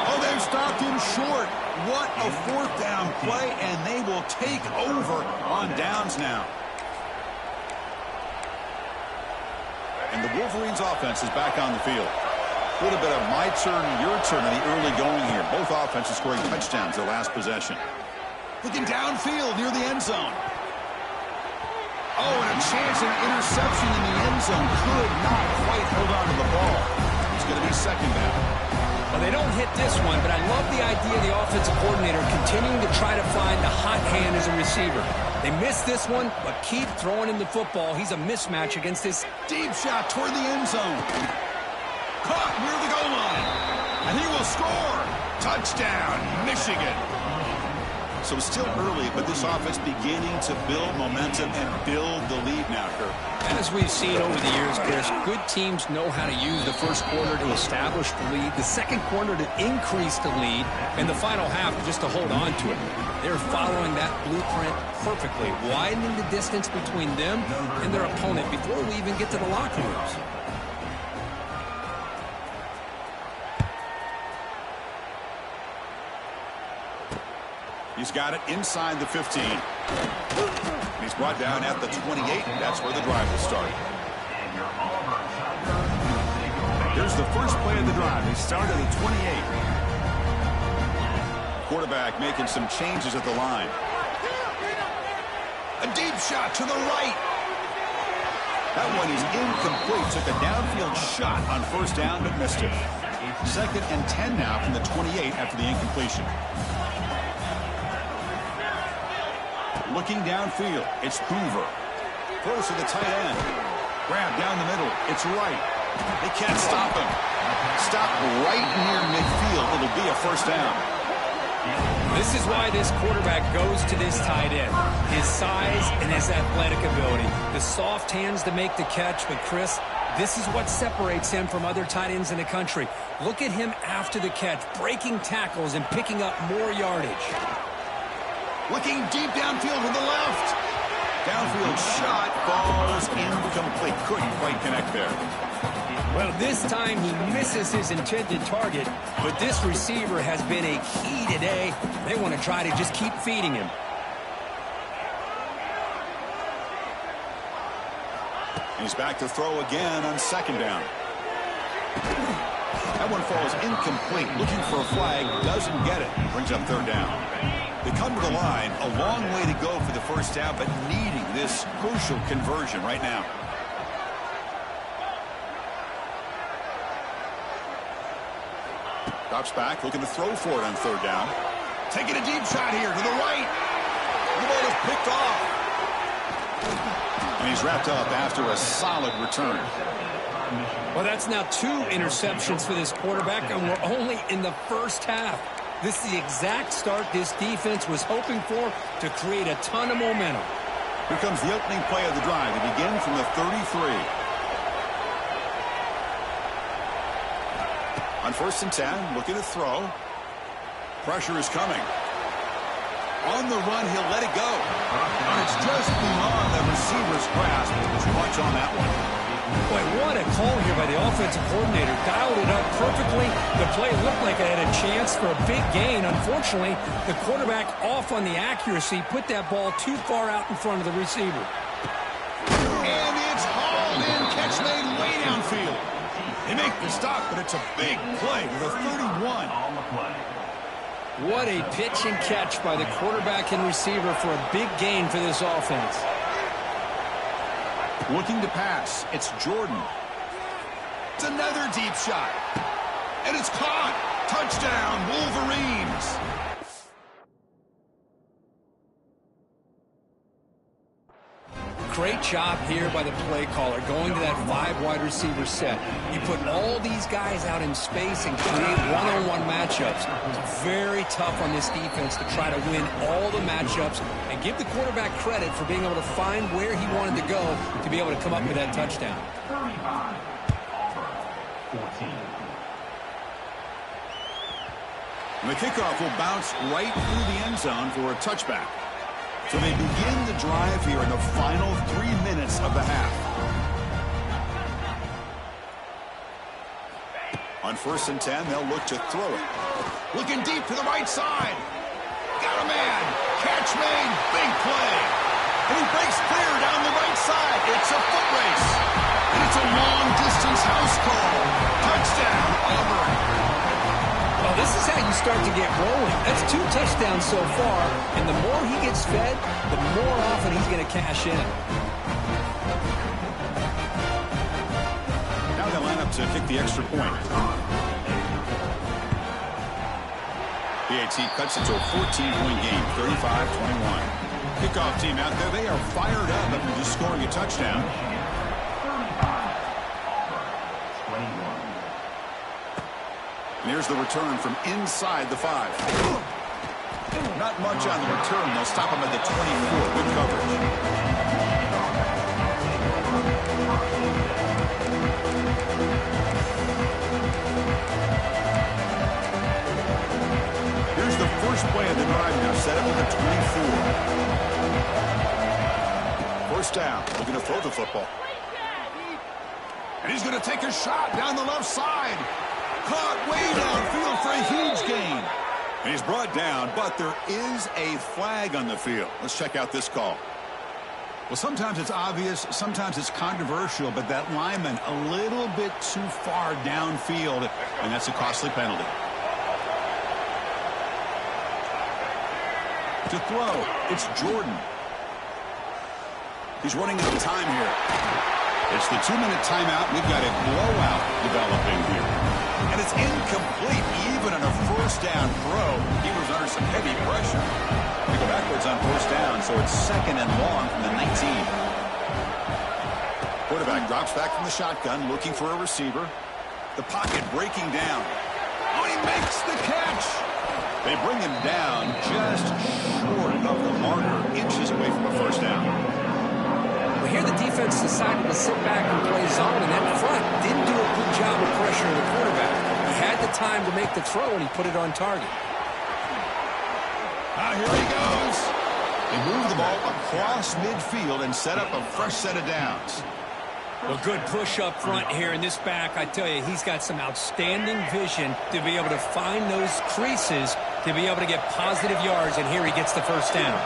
Oh, they've stopped him short. What a fourth down play, and they will take over on downs now. And the Wolverines' offense is back on the field. A little bit of my turn, your turn in the early going here. Both offenses scoring touchdowns their last possession. Looking downfield near the end zone. Oh, and a chance at an interception in the end zone. Could not quite hold on to the ball. It's going to be second down. Well, they don't hit this one, but I love the idea of the offensive coordinator continuing to try to find the hot hand as a receiver. They missed this one, but keep throwing him the football. He's a mismatch against this Deep shot toward the end zone. Caught near the goal line. And he will score. Touchdown, Michigan. So still early, but this offense beginning to build momentum and build the lead now, Kirk. As we've seen over the years, Chris, good teams know how to use the first quarter to establish the lead, the second quarter to increase the lead, and the final half just to hold on to it. They're following that blueprint perfectly, widening the distance between them and their opponent before we even get to the locker rooms. He's got it inside the 15. He's brought down at the 28. That's where the drive will start. Here's the first play of the drive. He started at 28. Quarterback making some changes at the line. A deep shot to the right. That one is incomplete. Took a downfield shot on first down, but missed it. Second and 10 now from the 28 after the incompletion. Looking downfield, it's Hoover. Throws to the tight end. Grab down the middle, it's right. They can't stop him. Stop right near midfield. It'll be a first down. This is why this quarterback goes to this tight end. His size and his athletic ability. The soft hands to make the catch, but Chris, this is what separates him from other tight ends in the country. Look at him after the catch, breaking tackles and picking up more yardage. Looking deep downfield to the left. Downfield shot falls incomplete. Couldn't quite connect there. Well, this time he misses his intended target, but this receiver has been a key today. They want to try to just keep feeding him. He's back to throw again on second down. That one falls incomplete. Looking for a flag, doesn't get it. Brings up third down. They come to the line, a long way to go for the first down, but needing this crucial conversion right now. Drops back, looking to throw for it on third down. Taking a deep shot here to the right. The ball is picked off. And he's wrapped up after a solid return. Well, that's now 2 interceptions for this quarterback, and we're only in the first half. This is the exact start this defense was hoping for to create a ton of momentum. Here comes the opening play of the drive. They begin from the 33. On first and 10, looking to throw. Pressure is coming. On the run, he'll let it go. And it's just beyond the receiver's grasp. Too much on that one. Boy, what a call here by the offensive coordinator. Dialed it up perfectly. The play looked like it had a chance for a big gain. Unfortunately, the quarterback off on the accuracy, put that ball too far out in front of the receiver. And it's hauled in. Catch made way downfield. make the stop, but it's a big play with a 31. What a pitch and catch by the quarterback and receiver for a big gain for this offense. Looking to pass. It's Jordan. It's another deep shot. And it's caught. Touchdown, Wolverines. Great job here by the play caller, going to that 5 wide receiver set. You put all these guys out in space and create one-on-one matchups. It's very tough on this defense to try to win all the matchups and give the quarterback credit for being able to find where he wanted to go to be able to come up with that touchdown. And the kickoff will bounce right through the end zone for a touchback. So they begin the drive here in the final 3 minutes of the half. On 1st and 10, they'll look to throw it. Looking deep to the right side. Got a man. Catch made. Big play. And he breaks clear down the right side. It's a foot race. And it's a long-distance house call. Touchdown, Auburn. Well, this is how you start to get rolling. That's 2 touchdowns so far, and the more he gets fed, the more often he's going to cash in. Now they line up to kick the extra point. PAT cuts it to a 14-point game, 35-21. Kickoff team out there, they are fired up after just scoring a touchdown. And here's the return from inside the 5. Not much on the return. They'll stop him at the 24. Good coverage. Here's the first play of the drive now. Set up at the 24. First down. Looking to throw the football. And he's going to take a shot down the left side. Caught way downfield for a huge gain. And he's brought down, but there is a flag on the field. Let's check out this call. Well, sometimes it's obvious, sometimes it's controversial, but that lineman a little bit too far downfield, and that's a costly penalty. To throw, it's Jordan. He's running out of time here. It's the 2-minute timeout. We've got a blowout developing here. And it's incomplete, even on a first down throw. He was under some heavy pressure. We go backwards on first down, so it's 2nd and long from the 19. Quarterback drops back from the shotgun, looking for a receiver. The pocket breaking down. Oh, he makes the catch. They bring him down just short of the marker, inches away from a first down. Well, here the defense decided to sit back and play zone, and that front didn't do a good job of pressuring the quarterback. He had the time to make the throw, and he put it on target. Here he goes. They move the ball across midfield and set up a fresh set of downs. Well, good push up front here in this back. I tell you, he's got some outstanding vision to be able to find those creases to be able to get positive yards, and here he gets the first down.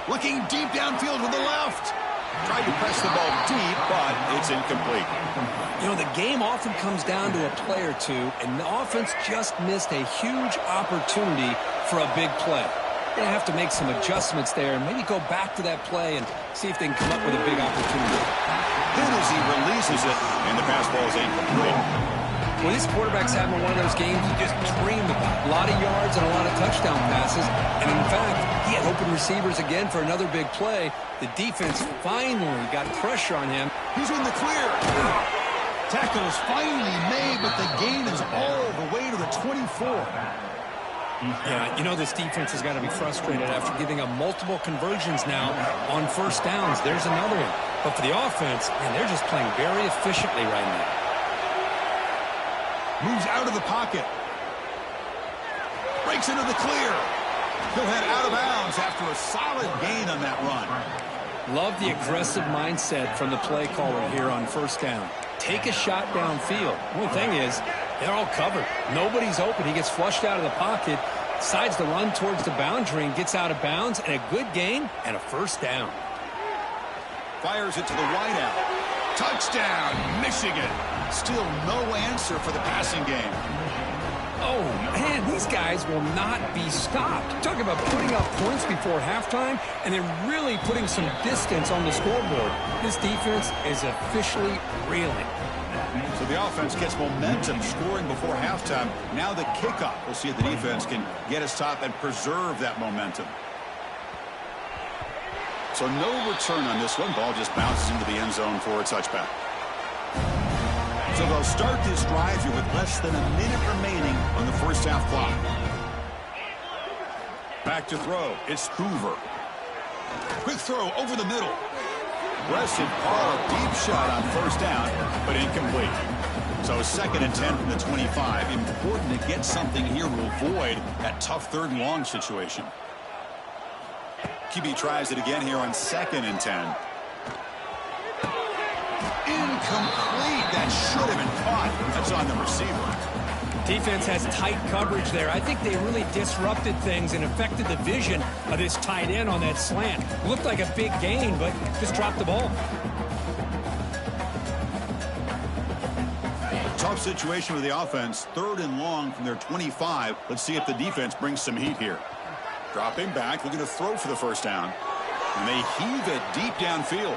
Looking deep downfield with the left. Tried to press the ball deep, but it's incomplete. You know, the game often comes down to a play or two, and the offense just missed a huge opportunity for a big play. They're going to have to make some adjustments there and maybe go back to that play and see if they can come up with a big opportunity. Then as he releases it, and the pass ball is incomplete. Well, this quarterback's having one of those games you just dreamed about. A lot of yards and a lot of touchdown passes. And in fact, he had open receivers again for another big play. The defense finally got pressure on him. He's in the clear. Tackle is finally made, but the gain is all the way to the 24. Yeah, you know this defense has got to be frustrated after giving up multiple conversions now on first downs. There's another one. But for the offense, man, they're just playing very efficiently right now. Moves out of the pocket. Breaks into the clear. He'll head out of bounds after a solid gain on that run. Love the aggressive mindset from the play caller here on first down. Take a shot downfield. One thing is, they're all covered. Nobody's open. He gets flushed out of the pocket, decides to run towards the boundary and gets out of bounds, and a good gain and a first down. Fires it to the wideout. Touchdown, Michigan. Still no answer for the passing game. Oh, man, these guys will not be stopped. Talk about putting up points before halftime and then really putting some distance on the scoreboard. This defense is officially reeling. So the offense gets momentum, scoring before halftime. Now the kickoff. We'll see if the defense can get a stop and preserve that momentum. So no return on this one. Ball just bounces into the end zone for a touchback. So they'll start this drive here with less than a minute remaining on the first half clock. Back to throw. It's Hoover. Quick throw over the middle. Aggressive call, deep shot on first down, but incomplete. So 2nd and 10 from the 25. Important to get something here to avoid that tough 3rd and long situation. QB tries it again here on 2nd and 10. Incomplete. That should have been caught. That's on the receiver. Defense has tight coverage there. I think they really disrupted things and affected the vision of this tight end on that slant. Looked like a big gain, but just dropped the ball. Tough situation with the offense. 3rd and long from their 25. Let's see if the defense brings some heat here. Dropping back, looking to throw for the first down. And they heave it deep downfield.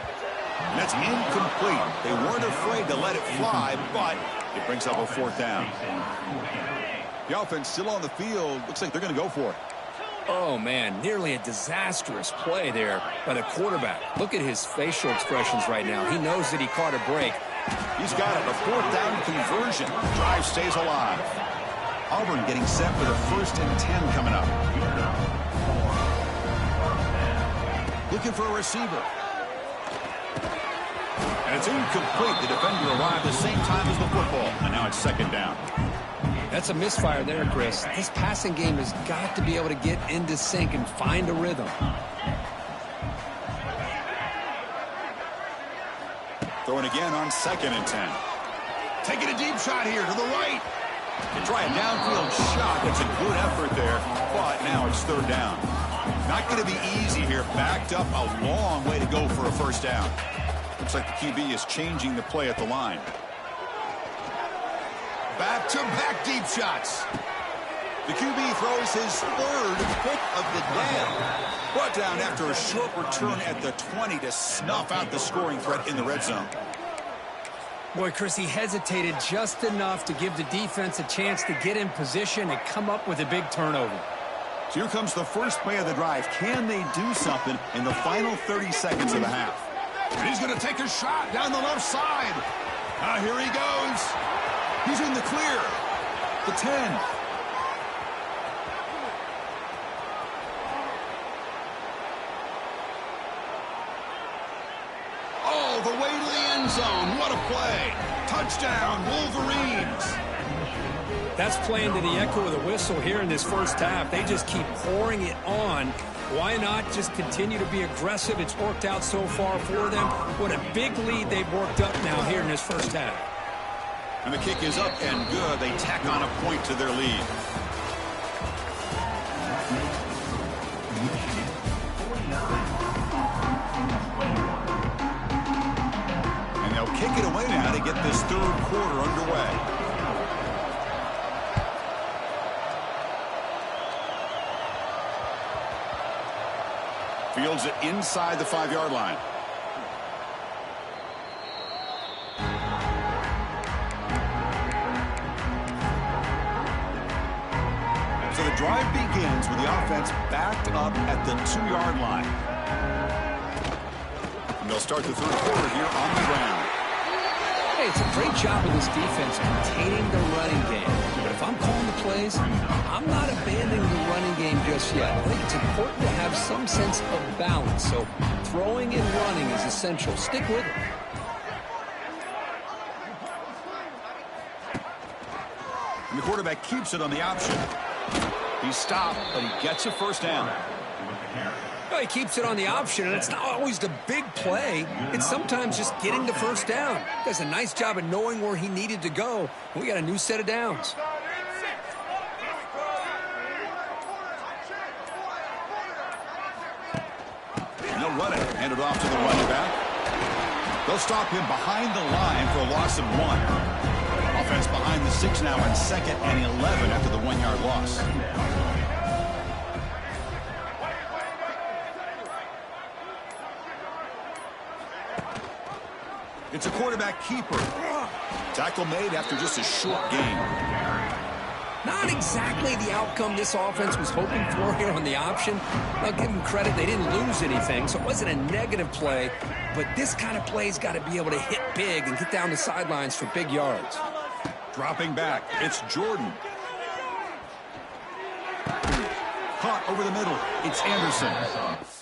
And that's incomplete. They weren't afraid to let it fly, but it brings up a 4th down. The offense still on the field. Looks like they're going to go for it. Oh, man, nearly a disastrous play there by the quarterback. Look at his facial expressions right now. He knows that he caught a break. He's got it. A 4th down conversion. Drive stays alive. Auburn getting set for the 1st and 10 coming up. Looking for a receiver. And it's incomplete. The defender arrived the same time as the football. And now it's 2nd down. That's a misfire there, Chris. This passing game has got to be able to get into sync and find a rhythm. Throwing again on 2nd and 10. Taking a deep shot here to the right. They try a downfield shot. That's a good effort there. But now it's 3rd down. Not going to be easy here. Backed up a long way to go for a 1st down. Looks like the QB is changing the play at the line. Back-to-back deep shots. The QB throws his 3rd pick of the day. Brought down after a short return at the 20 to snuff out the scoring threat in the red zone. Boy, Chris, he hesitated just enough to give the defense a chance to get in position and come up with a big turnover. So here comes the first play of the drive. Can they do something in the final 30 seconds of the half? And he's going to take a shot down the left side. Here he goes. He's in the clear. The 10. All the way to the end zone. What a play. Touchdown, Wolverines. That's playing to the echo of the whistle here in this first half. They just keep pouring it on. Why not just continue to be aggressive? It's worked out so far for them. What a big lead they've worked up now here in this first half. And the kick is up and good. They tack on a point to their lead. And they'll kick it away now to get this 3rd quarter underway. Fields it inside the 5-yard line. So the drive begins with the offense backed up at the 2-yard line. And they'll start the 3rd quarter here on the ground. Hey, it's a great job of this defense containing the running game. But if I'm calling the plays, I'm not abandoning the running game just yet. I think it's important to have some sense of balance. So throwing and running is essential. Stick with it. And the quarterback keeps it on the option. He's stopped, but he gets a 1st down. Well, he keeps it on the option, and it's not always the big play. It's sometimes just getting the 1st down. Does a nice job of knowing where he needed to go. We got a new set of downs. And they'll run it. Hand it off to the running back. They'll stop him behind the line for a loss of 1. Offense behind the 6 now in 2nd and 11 after the 1-yard loss. It's a quarterback keeper. Tackle made after just a short gain. Not exactly the outcome this offense was hoping for here on the option. I'll give them credit. They didn't lose anything, so it wasn't a negative play. But this kind of play's got to be able to hit big and get down the sidelines for big yards. Dropping back, it's Jordan. Caught over the middle, it's Anderson.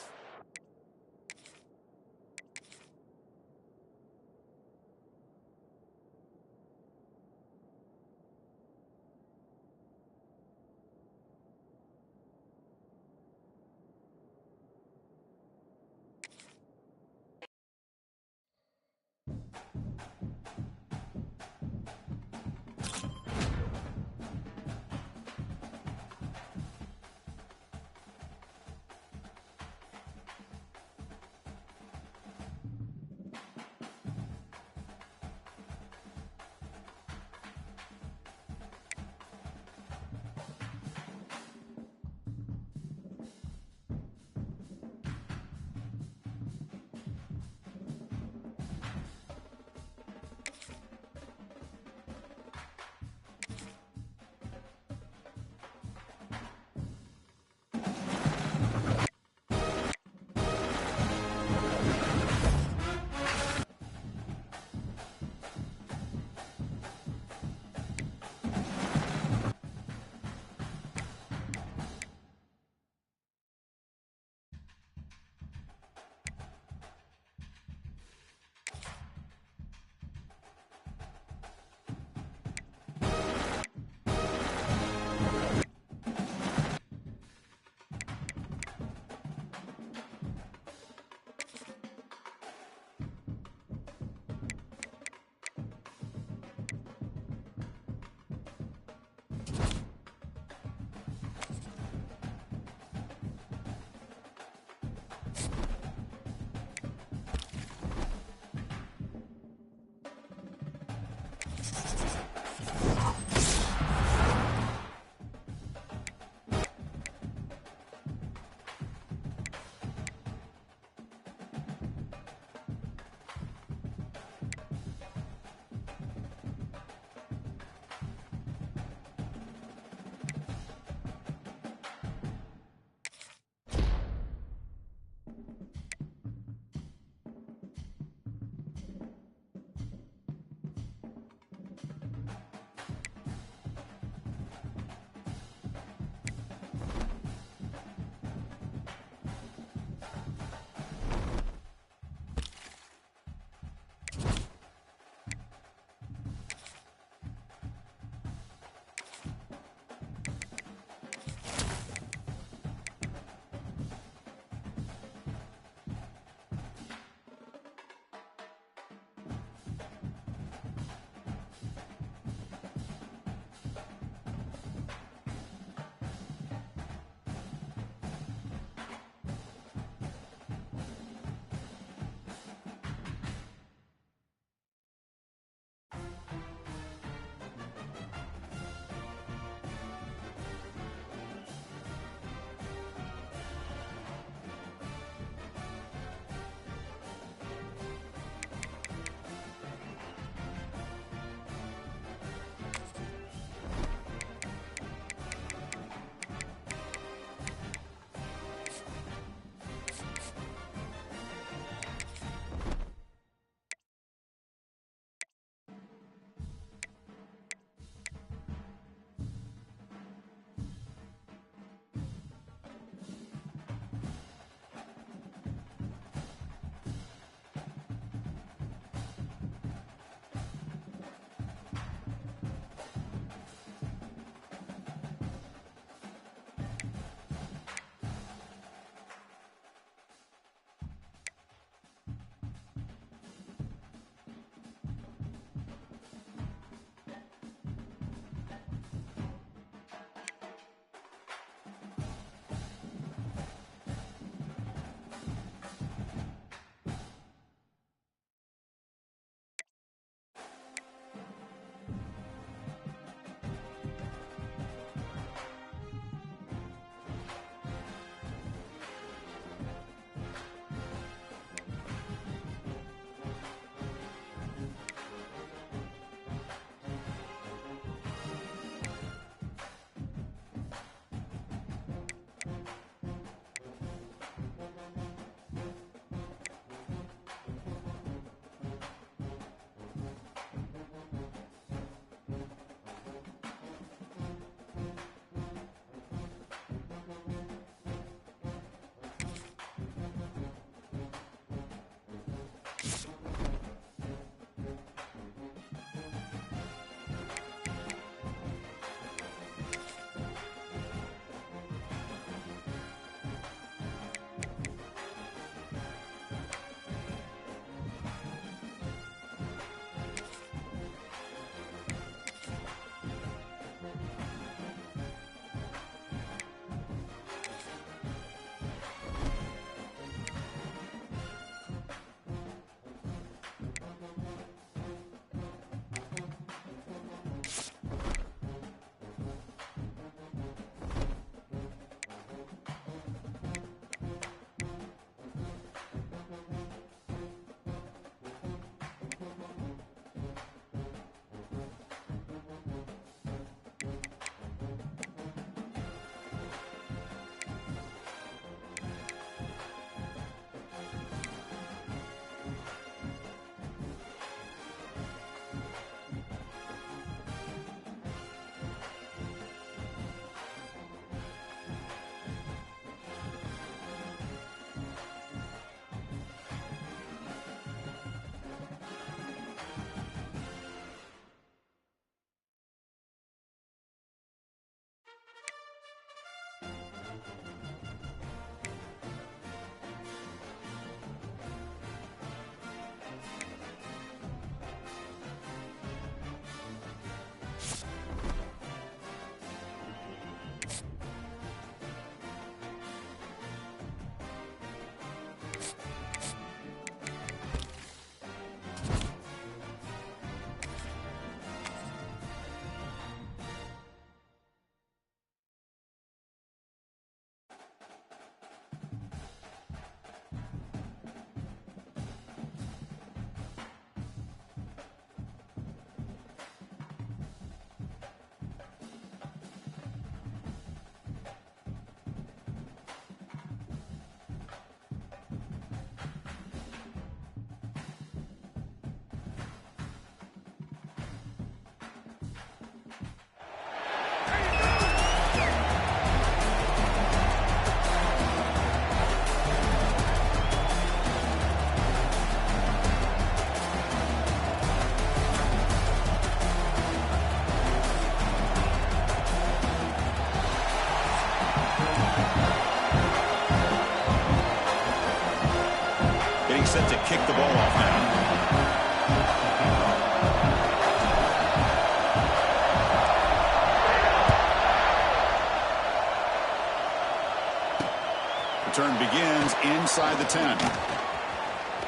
return begins inside the 10.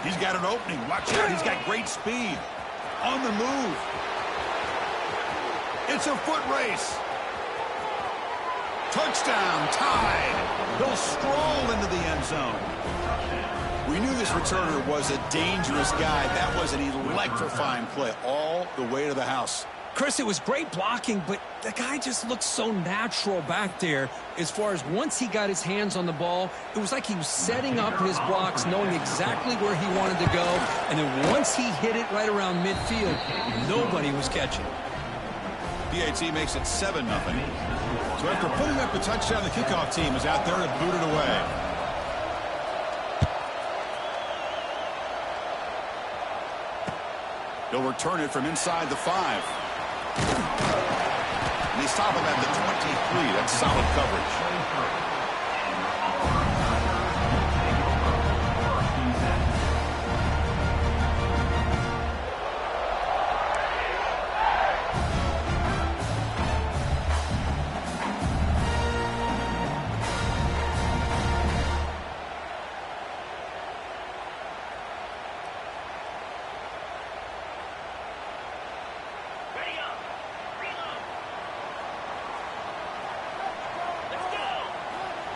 He's got an opening. Watch out. He's got great speed. On the move. It's a foot race. Touchdown. Tied. He'll stroll into the end zone. We knew this returner was a dangerous guy. That was an electrifying play all the way to the house. Chris, it was great blocking, but the guy just looked so natural back there as far as once he got his hands on the ball, it was like he was setting up his blocks, knowing exactly where he wanted to go, and then once he hit it right around midfield, nobody was catching. PAT makes it 7-0. So after putting up the touchdown, the kickoff team is out there to boot it away. He'll return it from inside the 5. And they stop him at the 23. That's solid coverage.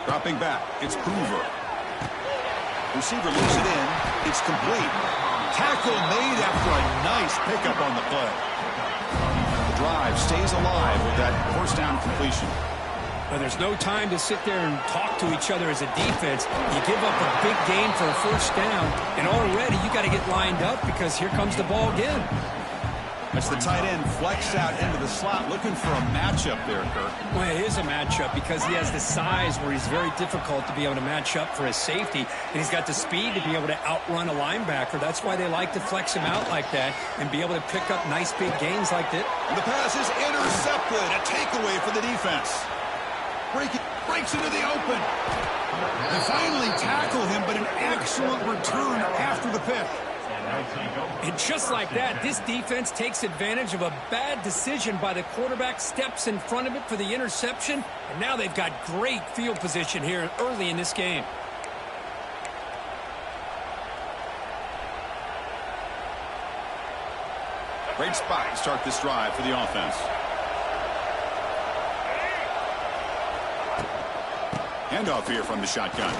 Dropping back, it's Hoover. Receiver looks it in. It's complete. Tackle made after a nice pickup on the play. The drive stays alive with that first down completion. But there's no time to sit there and talk to each other as a defense. You give up a big gain for a first down, and already you got to get lined up because here comes the ball again. That's the tight end flexed out into the slot, looking for a matchup there, Kirk. Well, it is a matchup because he has the size where he's very difficult to be able to match up for his safety, and he's got the speed to be able to outrun a linebacker. That's why they like to flex him out like that and be able to pick up nice big gains like that. And the pass is intercepted. A takeaway for the defense. Breaks into the open. They finally tackle him, but an excellent return after the pick. And just like that, this defense takes advantage of a bad decision by the quarterback, steps in front of it for the interception, and now they've got great field position here early in this game. Great spot to start this drive for the offense. Handoff here from the shotgun.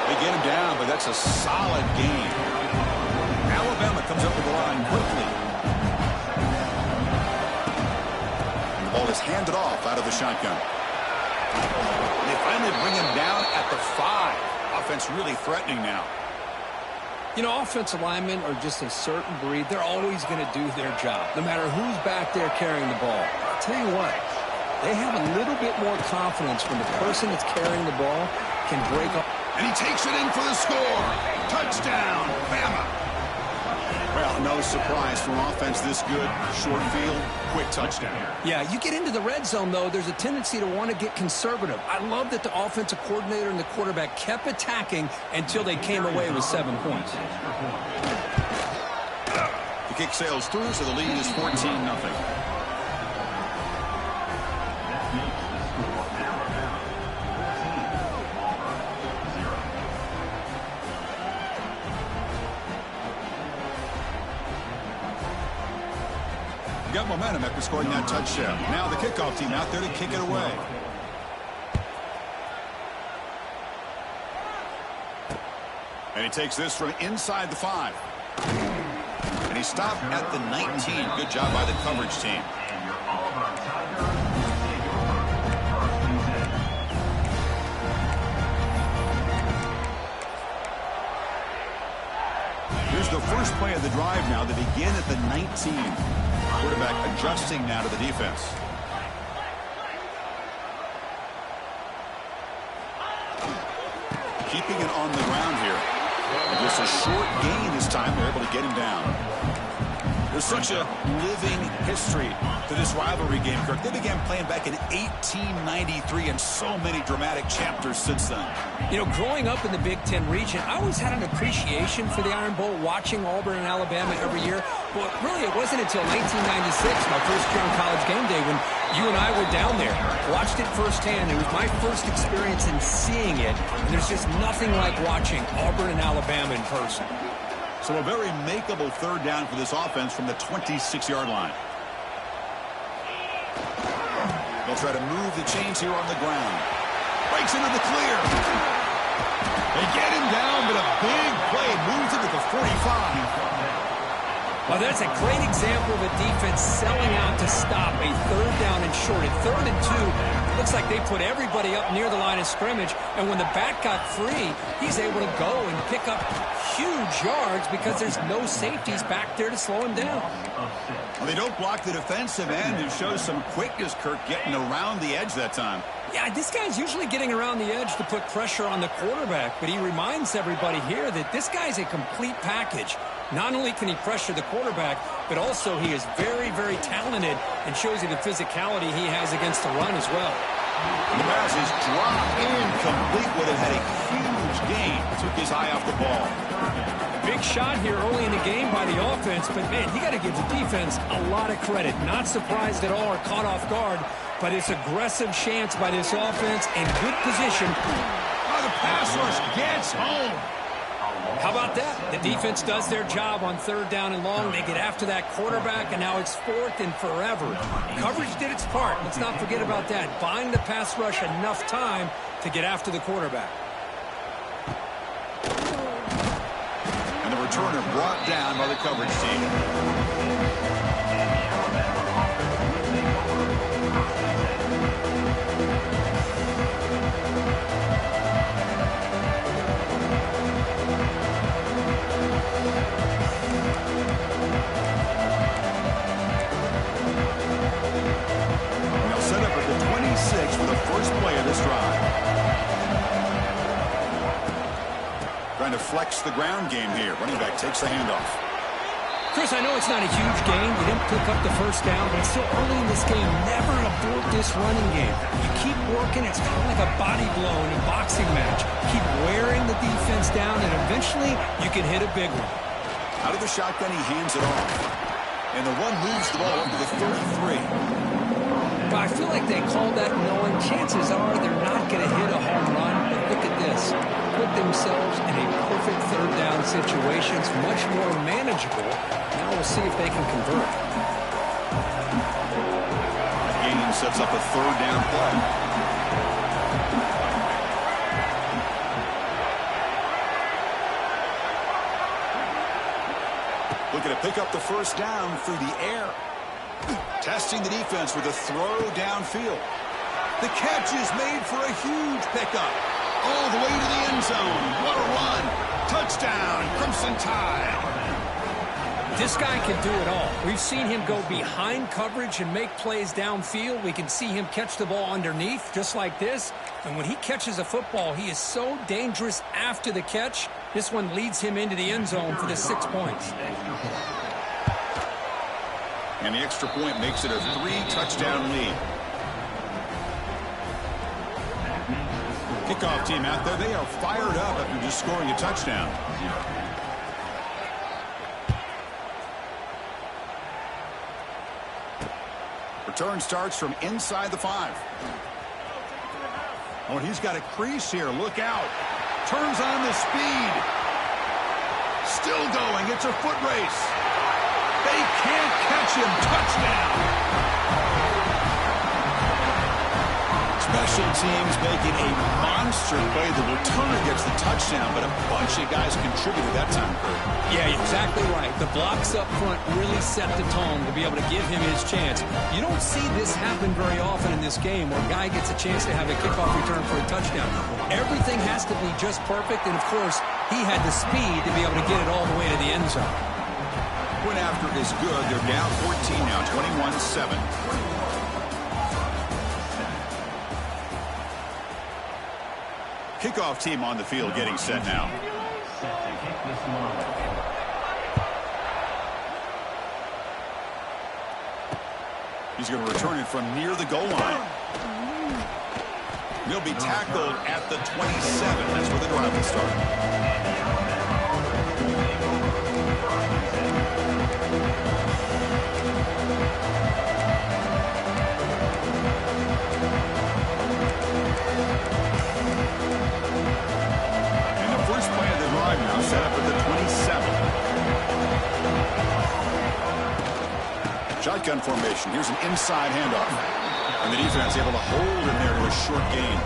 They get him down, but that's a solid gain. Alabama comes up with the line quickly. And the ball is handed off out of the shotgun. And they finally bring him down at the 5. Offense really threatening now. You know, offensive linemen are just a certain breed. They're always going to do their job, no matter who's back there carrying the ball. I'll tell you what, they have a little bit more confidence when the person that's carrying the ball can break up. And he takes it in for the score. Touchdown, Bama. Well, no surprise from offense this good. Short field, quick touchdown. Yeah, you get into the red zone, though, there's a tendency to want to get conservative. I love that the offensive coordinator and the quarterback kept attacking until they came away with 7 points. The kick sails through, so the lead is 14-0. Got momentum after scoring that touchdown. Now the kickoff team out there to kick it away. And he takes this from inside the 5. And he stopped at the 19. Good job by the coverage team. Here's the first play of the drive now. They begin at the 19. Quarterback adjusting now to the defense. Keeping it on the ground here. And just a short gain this time. They're able to get him down. There's such a living history to this rivalry game, Kirk. They began playing back in 1893 and so many dramatic chapters since then. You know, growing up in the Big Ten region, I always had an appreciation for the Iron Bowl, watching Auburn and Alabama every year. Well, really, it wasn't until 1996, my first year on College Game Day, when you and I were down there. Watched it firsthand. It was my first experience in seeing it. And there's just nothing like watching Auburn and Alabama in person. So a very makeable third down for this offense from the 26-yard line. They'll try to move the chains here on the ground. Breaks into the clear. They get him down, but a big play moves into the 45. Well, that's a great example of a defense selling out to stop a third down and short. At 3rd and 2, it looks like they put everybody up near the line of scrimmage, and when the back got free, he's able to go and pick up huge yards because there's no safeties back there to slow him down. Well, they don't block the defensive end, who shows some quickness, Kirk, getting around the edge that time. Yeah, this guy's usually getting around the edge to put pressure on the quarterback, but he reminds everybody here that this guy's a complete package. Not only can he pressure the quarterback, but also he is very, very talented and shows you the physicality he has against the run as well. The pass is dropped incomplete. Would have had a huge gain. Took his eye off the ball. Big shot here early in the game by the offense, but man, you got to give the defense a lot of credit. Not surprised at all or caught off guard, but it's aggressive chance by this offense and good position. Oh, the pass rush gets home. How about that? The defense does their job on 3rd down and long. They get after that quarterback, and now it's 4th and forever. Coverage did its part. Let's not forget about that. Buying the pass rush enough time to get after the quarterback. And the returner brought down by the coverage team. For the first play of this drive. Trying to flex the ground game here. Running back takes the handoff. Chris, I know it's not a huge gain. You didn't pick up the first down, but it's still early in this game. Never abort this running game. You keep working. It's kind of like a body blow in a boxing match. Keep wearing the defense down, and eventually you can hit a big one. Out of the shotgun, he hands it off. And the run moves the ball up to the 33. But I feel like they called that knowing chances are they're not going to hit a home run. But look at this. Put themselves in a perfect 3rd down situation. It's much more manageable. Now we'll see if they can convert. The game sets up a 3rd down play. Looking to pick up the first down through the air. Testing the defense with a throw downfield. The catch is made for a huge pickup. All the way to the end zone. What a run. Touchdown, Crimson Tide. This guy can do it all. We've seen him go behind coverage and make plays downfield. We can see him catch the ball underneath, just like this. And when he catches a football, he is so dangerous after the catch. This one leads him into the end zone for the 6 points. And the extra point makes it a 3-touchdown lead. Kickoff team out there, they are fired up after just scoring a touchdown. Return starts from inside the 5. Oh, he's got a crease here. Look out. Turns on the speed. Still going. It's a foot race. They can't catch him. Touchdown. Special teams making a monster play. The returner gets the touchdown, but a bunch of guys contributed that time, Kurt. Yeah, exactly right. The blocks up front really set the tone to be able to give him his chance. You don't see this happen very often in this game where a guy gets a chance to have a kickoff return for a touchdown. Everything has to be just perfect, and, of course, he had the speed to be able to get it all the way to the end zone. Point after is good. They're down 14 now, 21-7. Kickoff team on the field getting set now. He's going to return it from near the goal line. He'll be tackled at the 27. That's where the drive will start. Shotgun formation. Here's an inside handoff. And the defense able to hold him there to a short gain.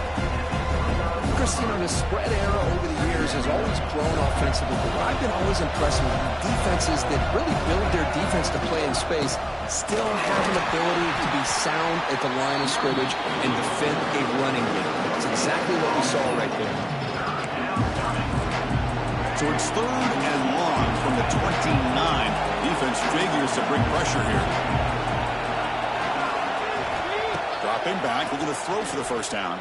Christine, the spread era over the years has always grown offensively, but I've been always impressed with defenses that really build their defense to play in space, still have an ability to be sound at the line of scrimmage and defend a running game. That's exactly what we saw right there. So it's 3rd and long from the 29. Defense figures to bring pressure here. Dropping back, looking to throw for the first down.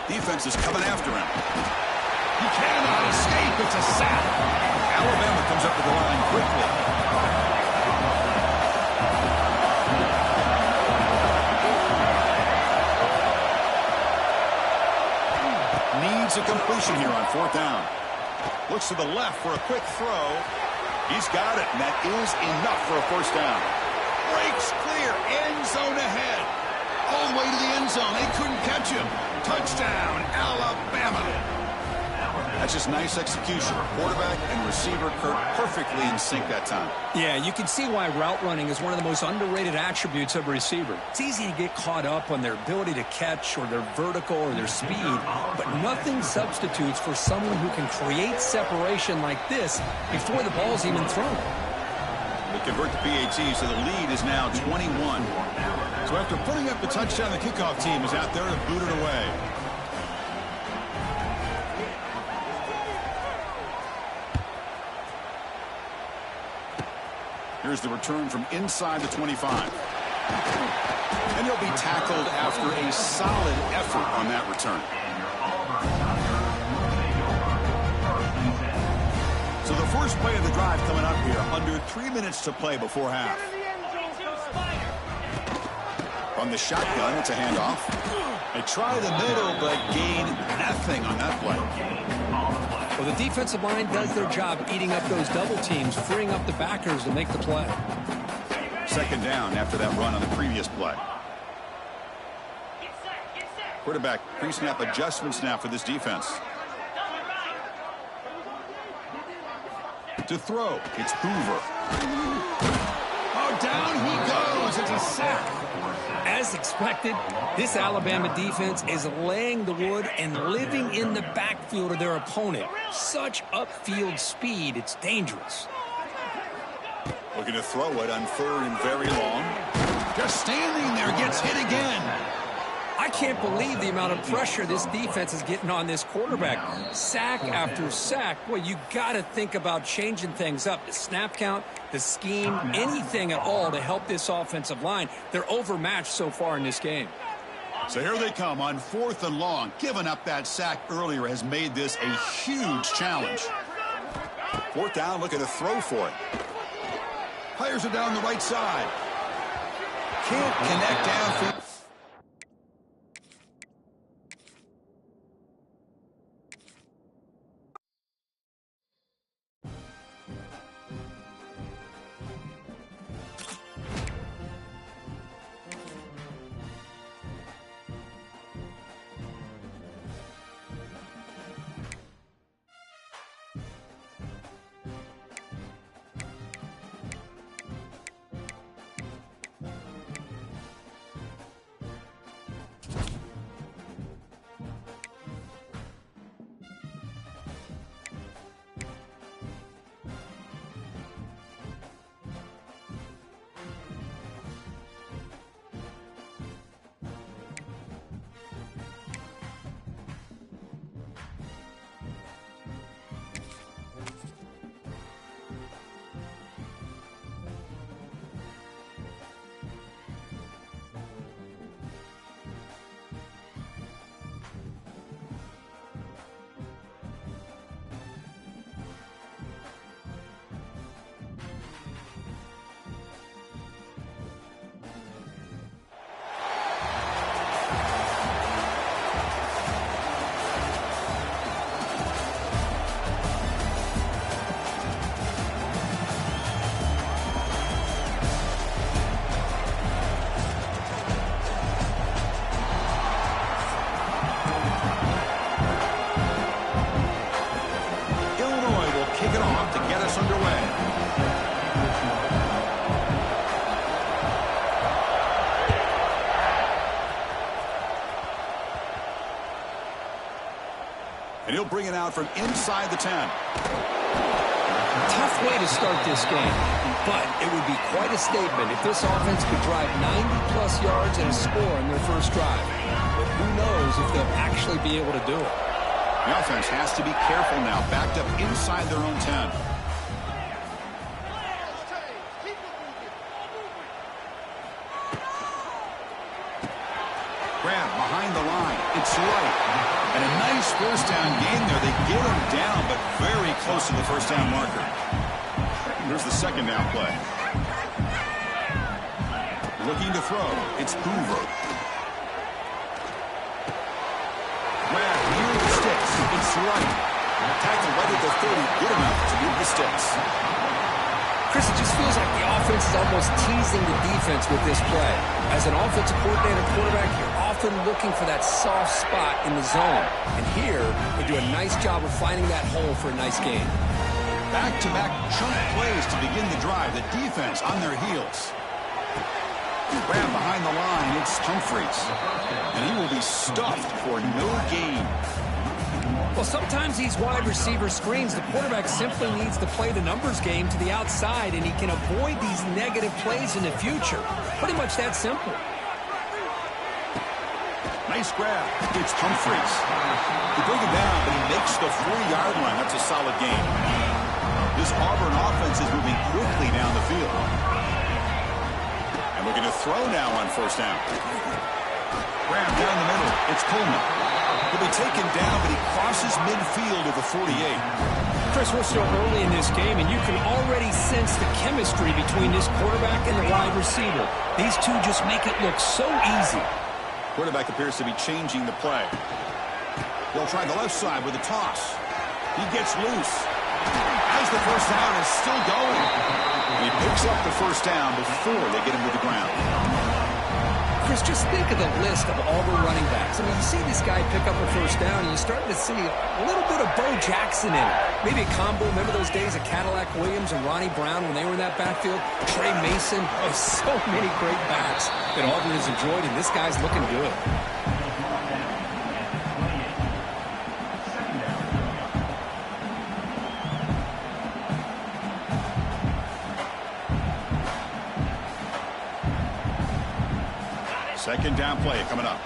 Defense is coming after him. He cannot escape. It's a sack. Alabama comes up to the line quickly. Needs a completion here on 4th down. Looks to the left for a quick throw. He's got it, and that is enough for a first down. Breaks clear. End zone ahead. All the way to the end zone. They couldn't catch him. Touchdown, Alabama. That's just nice execution. Quarterback and receiver perfectly in sync that time. Yeah, you can see why route running is one of the most underrated attributes of a receiver. It's easy to get caught up on their ability to catch or their vertical or their speed, but nothing substitutes for someone who can create separation like this before the ball's even thrown. They convert the PAT, so the lead is now 21. So after putting up the touchdown, the kickoff team is out there to boot it away. Here's the return from inside the 25. And he'll be tackled after a solid effort on that return. So the first play of the drive coming up here, under 3 minutes to play before half. From the shotgun, it's a handoff. They try the middle, but gain nothing on that play. Well, the defensive line does their job eating up those double teams, freeing up the backers to make the play. 2nd down after that run on the previous play. Quarterback pre-snap adjustments now for this defense. To throw, it's Hoover. Oh, down he goes. It's a sack. As expected, this Alabama defense is laying the wood and living in the backfield of their opponent. Such upfield speed, it's dangerous. Looking to throw it on 3rd and very long. Just standing there, gets hit again. I can't believe the amount of pressure this defense is getting on this quarterback. Sack after sack. Well, you got to think about changing things up. The snap count, the scheme, anything at all to help this offensive line. They're overmatched so far in this game. So here they come on 4th and long. Giving up that sack earlier has made this a huge challenge. 4th down, looking to throw for it. Fires it down the right side. Can't connect downfield. down from inside the 10. Tough way to start this game, but it would be quite a statement if this offense could drive 90-plus yards and a score in their first drive. But who knows if they'll actually be able to do it. The offense has to be careful now, backed up inside their own 10. Grab behind the line. It's right. And a nice first down gain there. They get him down, but very close to the first down marker. Here's the second down play. Looking to throw. It's Hoover. Grab near the sticks. It's right. Tackle right at the 30. Good enough to move the sticks. Chris, it just feels like the offense is almost teasing the defense with this play. As an offensive coordinator quarterback, you're often looking for that soft spot in the zone. And here, they do a nice job of finding that hole for a nice gain. Back-to-back chunk plays to begin the drive. The defense on their heels. Grab behind the line. It's Humphreys. And he will be stuffed for no gain. Well, sometimes these wide receiver screens, the quarterback simply needs to play the numbers game to the outside, and he can avoid these negative plays in the future. Pretty much that simple. Nice grab. It's Humphreys. They bring him down, but he makes the 40-yard line. That's a solid gain. This Auburn offense is moving quickly down the field. And looking to throw now on first down. Grab down the middle. It's Coleman. He'll be taken down, but he crosses midfield at the 48. Chris, we're still early in this game, and you can already sense the chemistry between this quarterback and the wide receiver. These two just make it look so easy. Quarterback appears to be changing the play. They'll try the left side with a toss. He gets loose. As the first down is still going. And he picks up the first down before they get him to the ground. Chris, just think of the list of Auburn running backs. I mean, you see this guy pick up a first down, and you're starting to see a little bit of Bo Jackson in it. Maybe a combo. Remember those days of Cadillac Williams and Ronnie Brown when they were in that backfield? Trey Mason. Oh, so many great backs that Auburn has enjoyed, and this guy's looking good. Second down play coming up.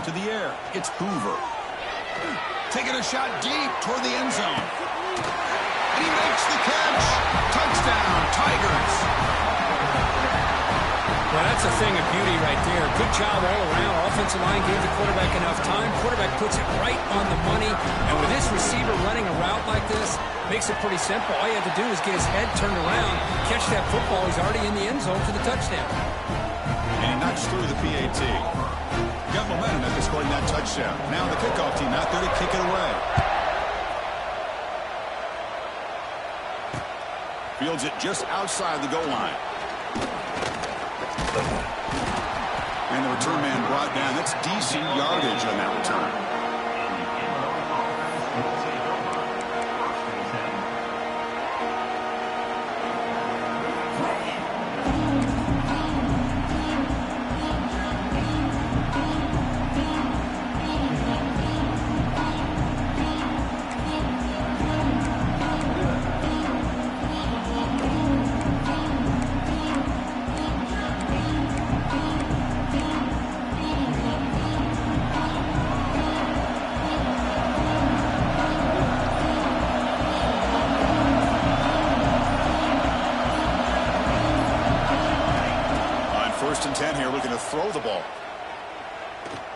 To the air, it's Hoover. Taking a shot deep toward the end zone. And he makes the catch. Touchdown, Tigers. Well, that's a thing of beauty right there. Good job all around. Offensive line gave the quarterback enough time. Quarterback puts it right on the money. And with this receiver running a route like this, makes it pretty simple. All you have to do is get his head turned around, catch that football. He's already in the end zone for the touchdown. And he knocks through the PAT. Got momentum after scoring that touchdown. Now the kickoff team out there to kick it away. Fields it just outside the goal line. And the return man brought down. That's decent yardage on that return. Throw the ball.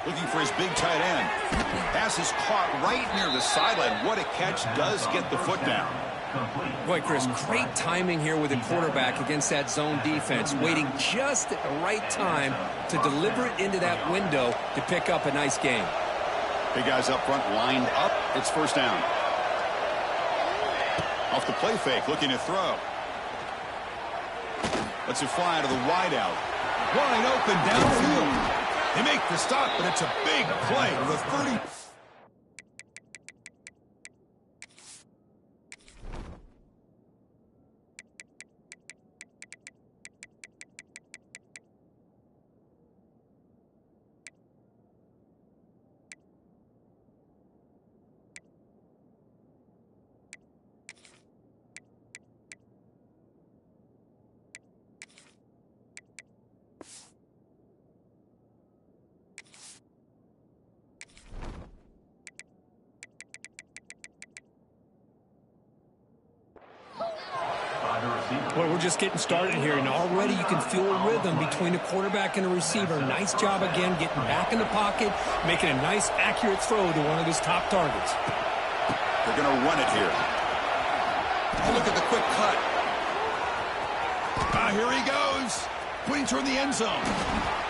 Looking for his big tight end. Pass is caught right near the sideline. What a catch. Does get the foot down. Boy, Chris, great timing here with the quarterback against that zone defense. Waiting just at the right time to deliver it into that window to pick up a nice gain. Big guys up front lined up. It's first down. Off the play fake. Looking to throw. Lets it fly to the wideout. Wide open downfield. They make the stop, but it's a big play with a 30. just getting started here, and already you can feel a rhythm between the quarterback and the receiver. Nice job again getting back in the pocket, making a nice, accurate throw to one of his top targets. They're going to run it here. Oh, look at the quick cut. Here he goes. Pointing toward the end zone.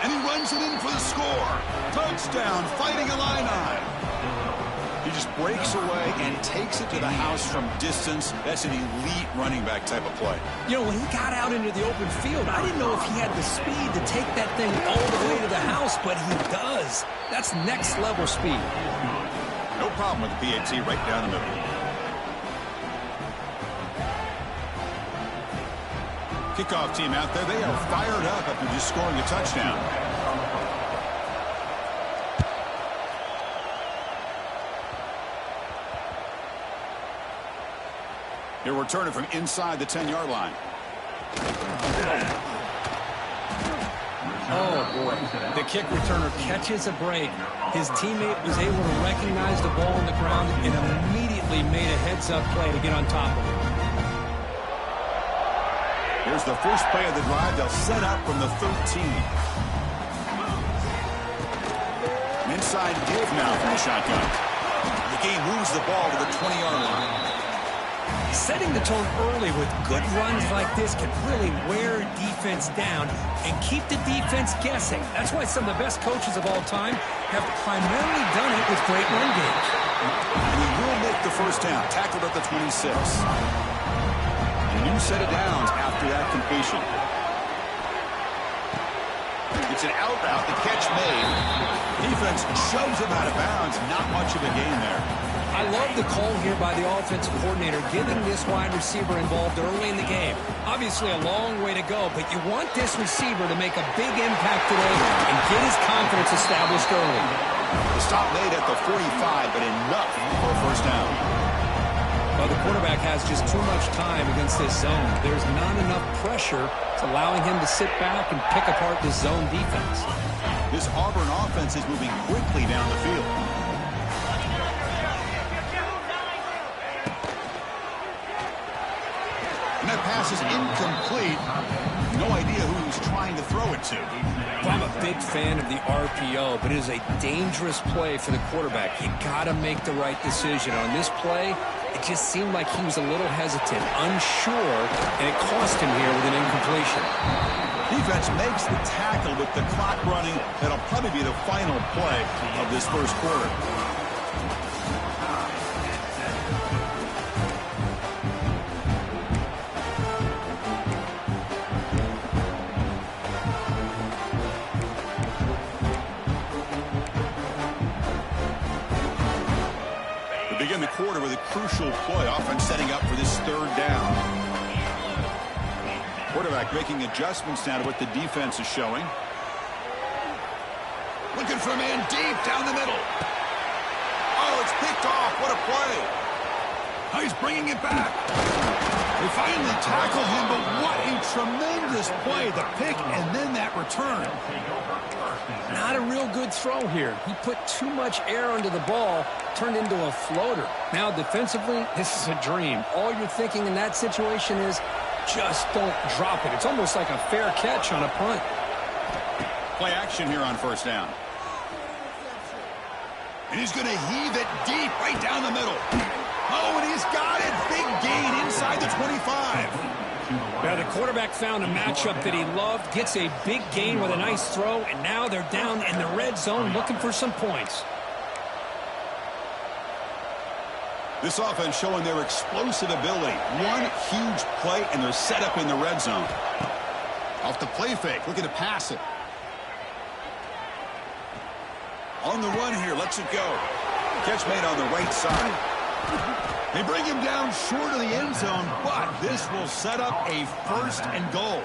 And he runs it in for the score. Touchdown, Fighting Illini. He just breaks away and takes it to the house from distance. That's an elite running back type of play. You know, when he got out into the open field, I didn't know if he had the speed to take that thing all the way to the house, but he does. That's next level speed. No problem with the PAT right down the middle. Kickoff team out there. They are fired up after just scoring a touchdown. He'll return it from inside the 10-yard line. Oh, boy. The kick returner catches a break. His teammate was able to recognize the ball on the ground and immediately made a heads-up play to get on top of it. Here's the first play of the drive. They'll set up from the 13. An inside give now from the shotgun. The game moves the ball to the 20-yard line. Setting the tone early with good runs like this can really wear a defense down and keep the defense guessing. That's why some of the best coaches of all time have primarily done it with great run games. And he will make the first down, tackled at the 26. A new set of downs after that completion. It's an out route, the catch made. Defense shoves him out of bounds. Not much of a gain there. I love the call here by the offensive coordinator, getting this wide receiver involved early in the game. Obviously a long way to go, but you want this receiver to make a big impact today and get his confidence established early. The stop made at the 45, but enough for a first down. Well, the quarterback has just too much time against this zone. There's not enough pressure to allowing him to sit back and pick apart this zone defense. This Auburn offense is moving quickly down the field. And that pass is incomplete. No idea who he was trying to throw it to. Well, I'm a big fan of the RPO, but it is a dangerous play for the quarterback. You got to make the right decision. On this play, it just seemed like he was a little hesitant, unsure, and it cost him here with an incompletion. Defense makes the tackle with the clock running. That'll probably be the final play of this first quarter. Begin the quarter with a crucial play. Offense setting up for this third down. Quarterback making adjustments now to what the defense is showing. Looking for a man deep down the middle. Oh, it's picked off. What a play. Oh, he's bringing it back. They finally tackle him, but what a tremendous play. The pick and then that return. Not a real good throw here. He put too much air under the ball, turned into a floater. Now, defensively, this is a dream. All you're thinking in that situation is just don't drop it. It's almost like a fair catch on a punt. Play action here on first down. And he's going to heave it deep right down the middle. Oh, and he's got it. Big gain inside the 25. Now, the quarterback found a matchup that he loved, gets a big gain with a nice throw, and now they're down in the red zone looking for some points. This offense showing their explosive ability. One huge play, and they're set up in the red zone. Off the play fake, looking to pass it. On the run here, lets it go. Catch made on the right side. They bring him down short of the end zone, but this will set up a first and goal.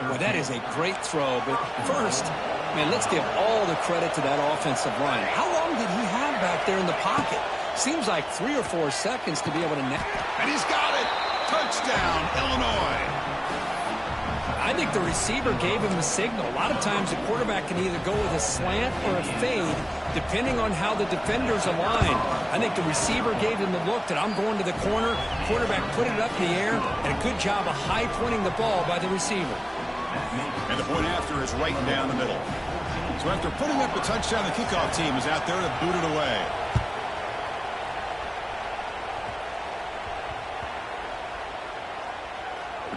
Well, that is a great throw, but first, man, let's give all the credit to that offensive line. How long did he have back there in the pocket? Seems like 3 or 4 seconds to be able to net. And he's got it. Touchdown, Illinois. I I think the receiver gave him a signal. A lot of times the quarterback can either go with a slant or a fade, depending on how the defenders align. I think the receiver gave him the look that I'm going to the corner. Quarterback put it up in the air, and a good job of high-pointing the ball by the receiver. And the point after is right down the middle. So after putting up the touchdown, the kickoff team is out there to boot it away.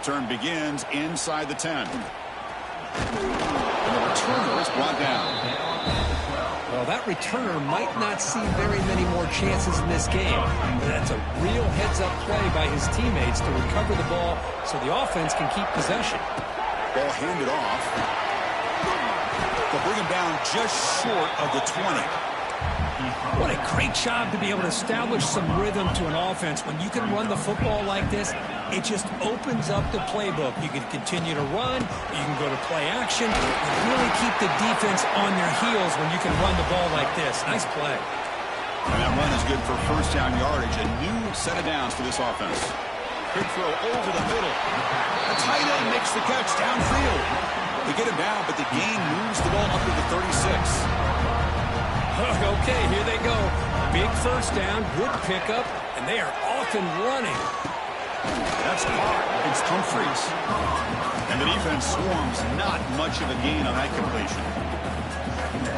Return begins inside the 10. And the returner is brought down. Well, that returner might not see very many more chances in this game. But that's a real heads-up play by his teammates to recover the ball so the offense can keep possession. Ball handed off. They'll bring him down just short of the 20. What a great job to be able to establish some rhythm to an offense. When you can run the football like this, it just opens up the playbook. You can continue to run, you can go to play action, and really keep the defense on their heels when you can run the ball like this. Nice play. And that run is good for first down yardage. A new set of downs for this offense. Quick throw over the middle. A tight end makes the catch downfield. They get him down, but the gain moves the ball up to the 36. Okay, here they go. Big first down, good pickup, and they are off and running. That's caught against Humphreys. And the defense swarms, not much of a gain on that completion.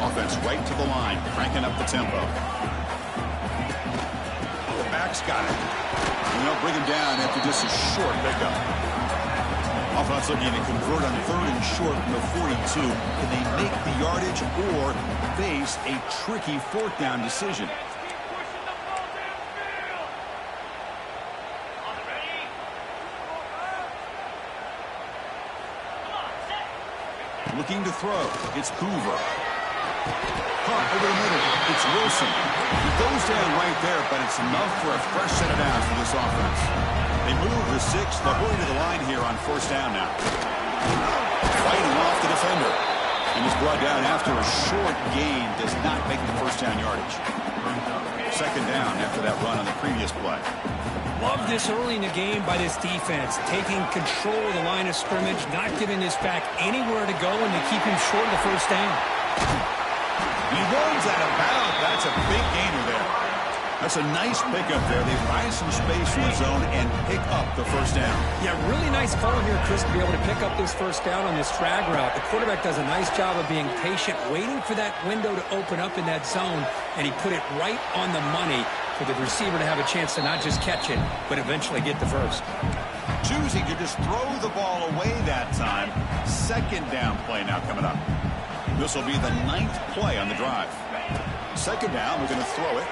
Offense right to the line, cranking up the tempo. The back's got it. And they'll bring him down after just a short pickup. Offense looking to convert on third and short from the 42. Can they make the yardage or face a tricky fourth down decision? Looking to throw. It's Hoover. Caught over the middle. It's Wilson. He goes down right there, but it's enough for a fresh set of downs for this offense. They move the 6. They'll hurry to the line here on first down now. Fighting off the defender. And is brought down after a short gain. Does not make the first down yardage. Second down after that run on the previous play. Love this early in the game by this defense. Taking control of the line of scrimmage, not giving this back anywhere to go, and to keep him short of the first down. He runs out of bounds. That's a big gainer there. That's a nice pickup there. They find some space in the zone and pick up the first down. Yeah, really nice call here, Chris, to be able to pick up this first down on this drag route. The quarterback does a nice job of being patient, waiting for that window to open up in that zone, and he put it right on the money for the receiver to have a chance to not just catch it, but eventually get the first. Choosing to just throw the ball away that time. Second down play now coming up. This will be the 9th play on the drive. Second down, we're going to throw it.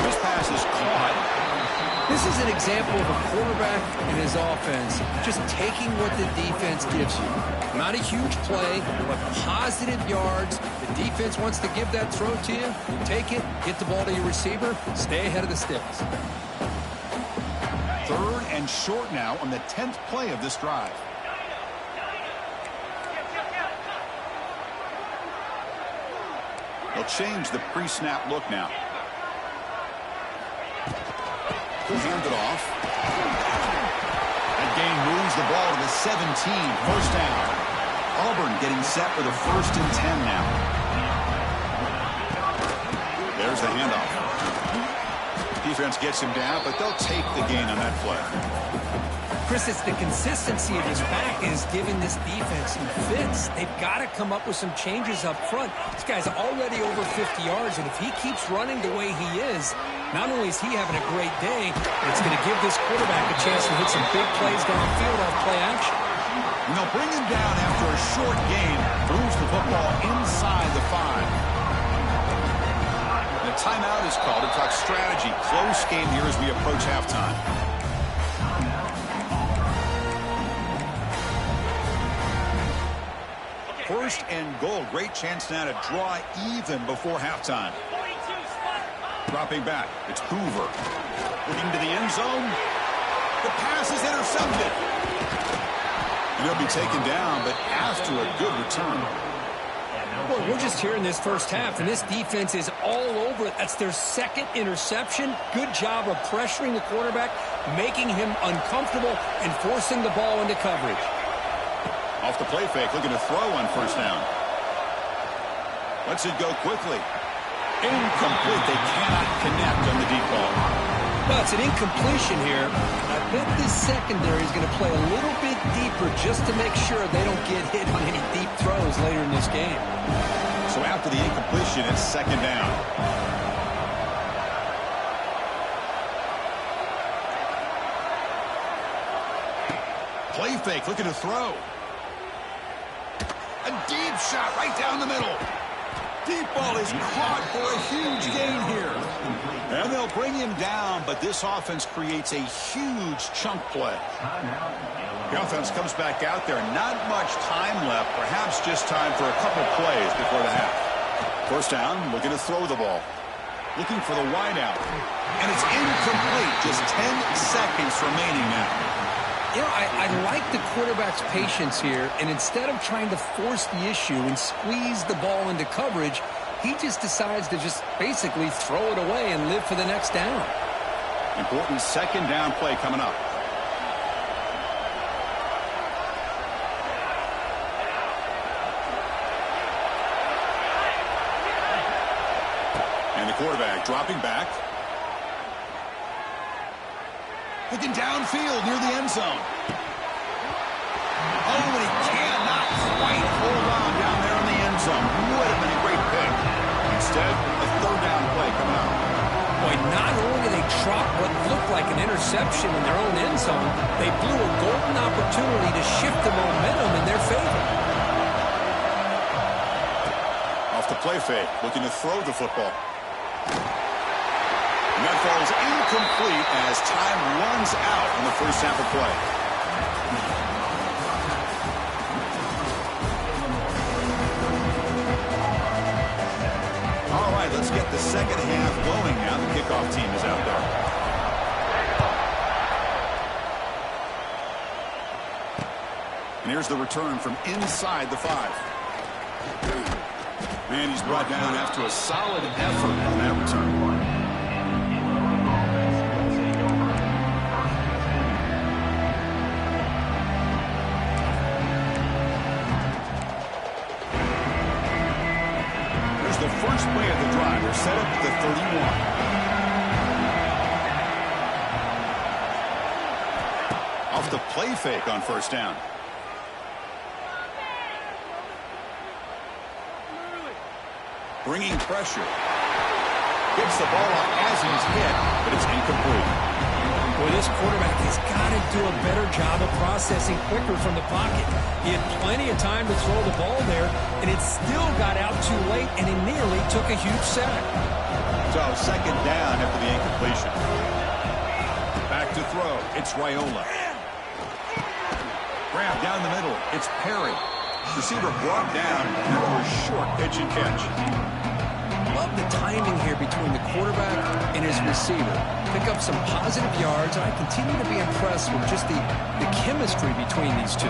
This pass is caught. This is an example of a quarterback and his offense just taking what the defense gives you. Not a huge play, but positive yards. The defense wants to give that throw to you. You take it, get the ball to your receiver, stay ahead of the sticks. Third and short now on the 10th play of this drive. They'll change the pre-snap look now. He'll hand it off. That gain moves the ball to the 17. First down. Auburn getting set for the 1st and 10 now. There's the handoff. Defense gets him down, but they'll take the gain on that play. Chris, it's the consistency of his back that is giving this defense some fits. They've got to come up with some changes up front. This guy's already over 50 yards, and if he keeps running the way he is, not only is he having a great day, but it's going to give this quarterback a chance to hit some big plays downfield off play action. And they'll bring him down after a short gain. Moves the football inside the 5. And a timeout is called to talk strategy. Close game here as we approach halftime. First and goal. Great chance now to draw even before halftime. Dropping back. It's Hoover. Looking to the end zone. The pass is intercepted. And he'll be taken down, but after a good return. Well, we're just here in this first half, and this defense is all over it. That's their second interception. Good job of pressuring the quarterback, making him uncomfortable, and forcing the ball into coverage. Off the play fake, looking to throw on first down. Lets it go quickly. Incomplete. They cannot connect on the deep ball. Well, it's an incompletion here. I bet this secondary is going to play a little bit deeper just to make sure they don't get hit on any deep throws later in this game. So after the incompletion, it's second down. Play fake, looking to throw. A deep shot right down the middle. Deep ball is caught for a huge gain here. And they'll bring him down, but this offense creates a huge chunk play. The offense comes back out there. Not much time left. Perhaps just time for a couple plays before the half. First down, looking to throw the ball. Looking for the wideout. And it's incomplete. Just 10 seconds remaining now. You know, I like the quarterback's patience here, and instead of trying to force the issue and squeeze the ball into coverage, he just decides to just basically throw it away and live for the next down. Important second down play coming up. And the quarterback dropping back. Looking downfield near the end zone. Oh, and he cannot quite hold on down there in the end zone. Would have been a great pick. Instead, a third down play coming up. Boy, not only did they drop what looked like an interception in their own end zone, they blew a golden opportunity to shift the momentum in their favor. Off the play fake, looking to throw the football. And that falls incomplete as time runs out in the first half of play. All right, let's get the second half going now. The kickoff team is out there. And here's the return from inside the 5. And he's brought down after a solid effort on that return. There's the first play of the drive. They're set up at the 31. Off the play fake on first down. Bringing pressure. Gets the ball out as he's hit, but it's incomplete. Boy, this quarterback has got to do a better job of processing quicker from the pocket. He had plenty of time to throw the ball there, and it still got out too late, and he nearly took a huge sack. So, second down after the incompletion. Back to throw. It's Raiola. Grab down the middle. It's Perry. Receiver brought down after a short pitch and catch. Love the timing here between the quarterback and his receiver. Pick up some positive yards, and I continue to be impressed with just the chemistry between these two.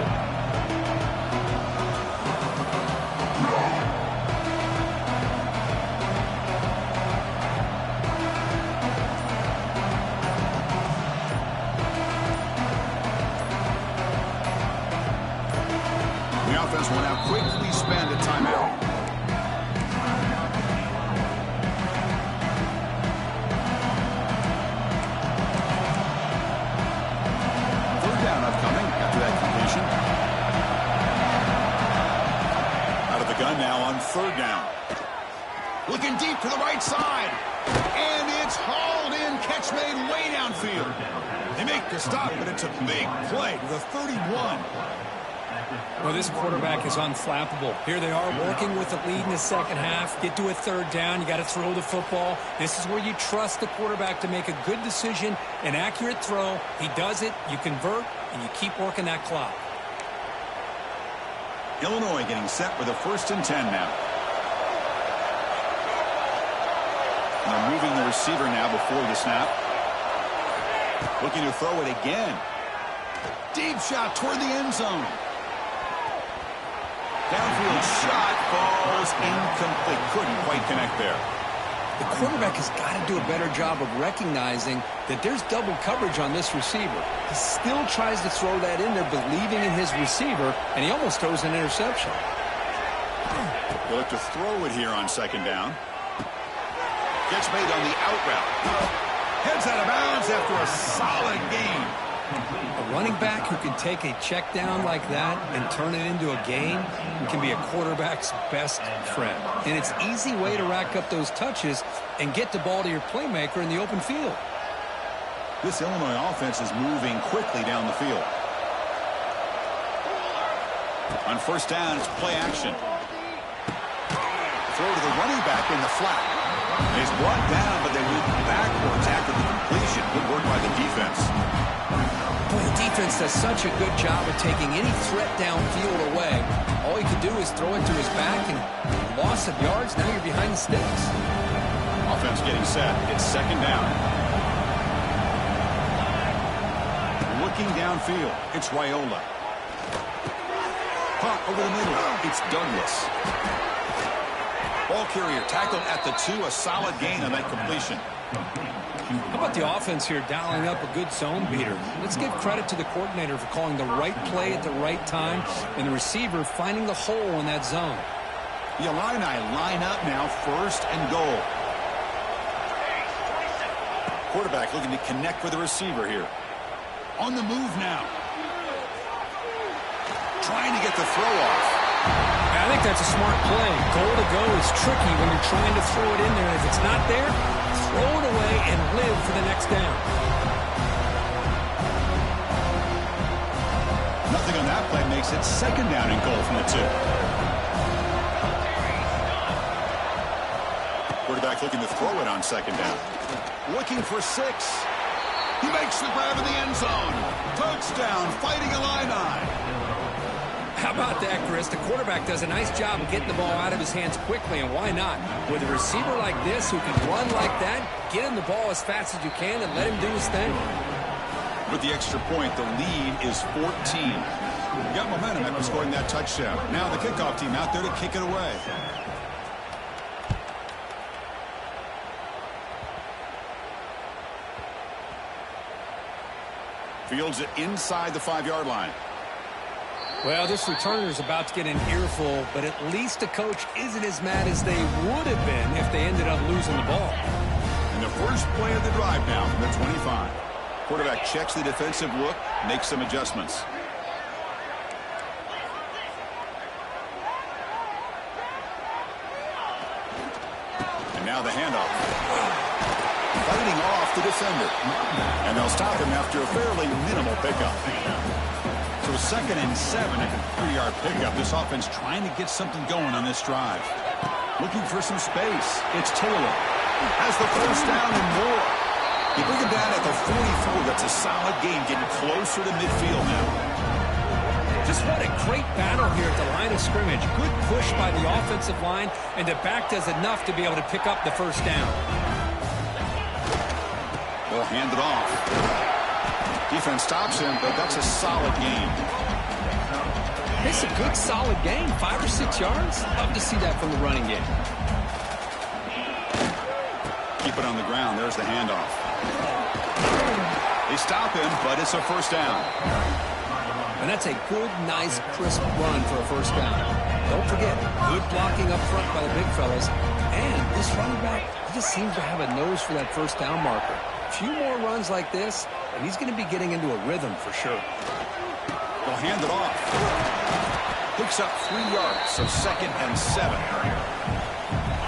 The offense will now quickly spend a timeout. Third down upcoming after that completion. Out of the gun now on third down. Looking deep to the right side. And it's hauled in. Catch made way downfield. They make the stop, but it's a big play to the 31. Well, this quarterback is unflappable. Here they are working with the lead in the second half. Get to a third down. You got to throw the football. This is where you trust the quarterback to make a good decision, an accurate throw. He does it, you convert, and you keep working that clock. Illinois getting set with a 1st and 10 now. And they're moving the receiver now before the snap. Looking to throw it again. Deep shot toward the end zone. Downfield shot falls throws incomplete. Couldn't quite connect there. The quarterback has got to do a better job of recognizing that there's double coverage on this receiver. He still tries to throw that in there, believing in his receiver, and he almost throws an interception. They'll have to throw it here on second down. Gets made on the out route. Heads out of bounds after a solid gain. A running back who can take a check down like that and turn it into a gain can be a quarterback's best friend. And it's an easy way to rack up those touches and get the ball to your playmaker in the open field. This Illinois offense is moving quickly down the field. On first down, it's play action. Throw to the running back in the flat. He's brought down, but they move backwards after the completion. Good work by the defense. Boy, the defense does such a good job of taking any threat downfield away. All he could do is throw it to his back, and loss of yards, now you're behind the sticks. Offense getting set. It's second down. Looking downfield, it's Raiola. Punt over the middle. It's Douglas. Ball carrier tackled at the 2. A solid gain on that completion. How about the offense here dialing up a good zone beater? Let's give credit to the coordinator for calling the right play at the right time and the receiver finding the hole in that zone. The Illini line up now, first and goal. Quarterback looking to connect with the receiver here. On the move now. Trying to get the throw off. I think that's a smart play. Goal to go is tricky when you're trying to throw it in there. If it's not there, throw it away and live for the next down. Nothing on that play makes it second down and goal from the 2. Quarterback looking to throw it on second down. Looking for 6. He makes the grab in the end zone. Touchdown, Fighting Illini. How about that, Chris? The quarterback does a nice job of getting the ball out of his hands quickly, and why not? With a receiver like this who can run like that, get him the ball as fast as you can and let him do his thing. With the extra point, the lead is 14. You got momentum after scoring that touchdown. Now the kickoff team out there to kick it away. Fields it inside the 5-yard line. Well, this returner is about to get an earful, but at least the coach isn't as mad as they would have been if they ended up losing the ball. And the first play of the drive now from the 25. Quarterback checks the defensive look, makes some adjustments. And now the handoff. Fighting off the defender. And they'll stop him after a fairly minimal pickup. So second and 7 at the 3-yard pickup. This offense trying to get something going on this drive. Looking for some space. It's Taylor. Has the first down and more. You bring him down at the 44. That's a solid game, getting closer to midfield now. Just what a great battle here at the line of scrimmage. Good push by the offensive line, and the back does enough to be able to pick up the first down. Ball handed off. Defense stops him, but that's a solid game. It's a good, solid game. 5 or 6 yards. Love to see that from the running game. Keep it on the ground. There's the handoff. They stop him, but it's a first down. And that's a good, nice, crisp run for a first down. Don't forget, good blocking up front by the big fellas. And this running back just seems to have a nose for that first down marker. A few more runs like this, and he's going to be getting into a rhythm for sure. They'll hand it off. Picks up 3 yards, so second and 7.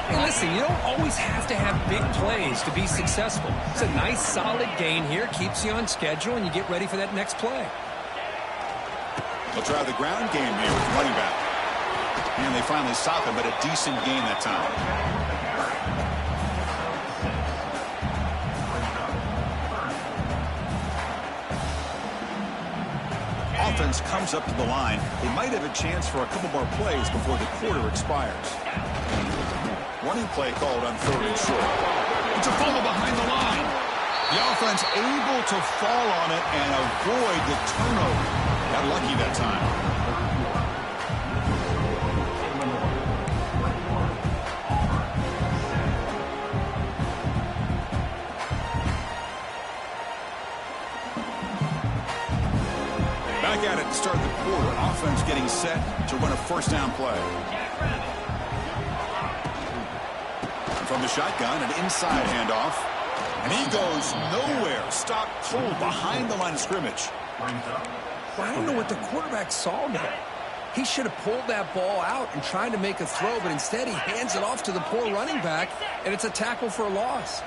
Hey, listen, you don't always have to have big plays to be successful. It's a nice, solid gain here, keeps you on schedule, and you get ready for that next play. They'll try the ground game here with running back. And they finally stop him, but a decent gain that time. Offense comes up to the line. They might have a chance for a couple more plays before the quarter expires. Running play called on 3rd and short. It's a fumble behind the line. The offense able to fall on it and avoid the turnover. Got lucky that time. getting set to run a first down play. And from the shotgun, an inside handoff. And he goes nowhere. Stop cold behind the line of scrimmage. I don't know what the quarterback saw there. He should have pulled that ball out and tried to make a throw, but instead he hands it off to the poor running back, and it's a tackle for a loss.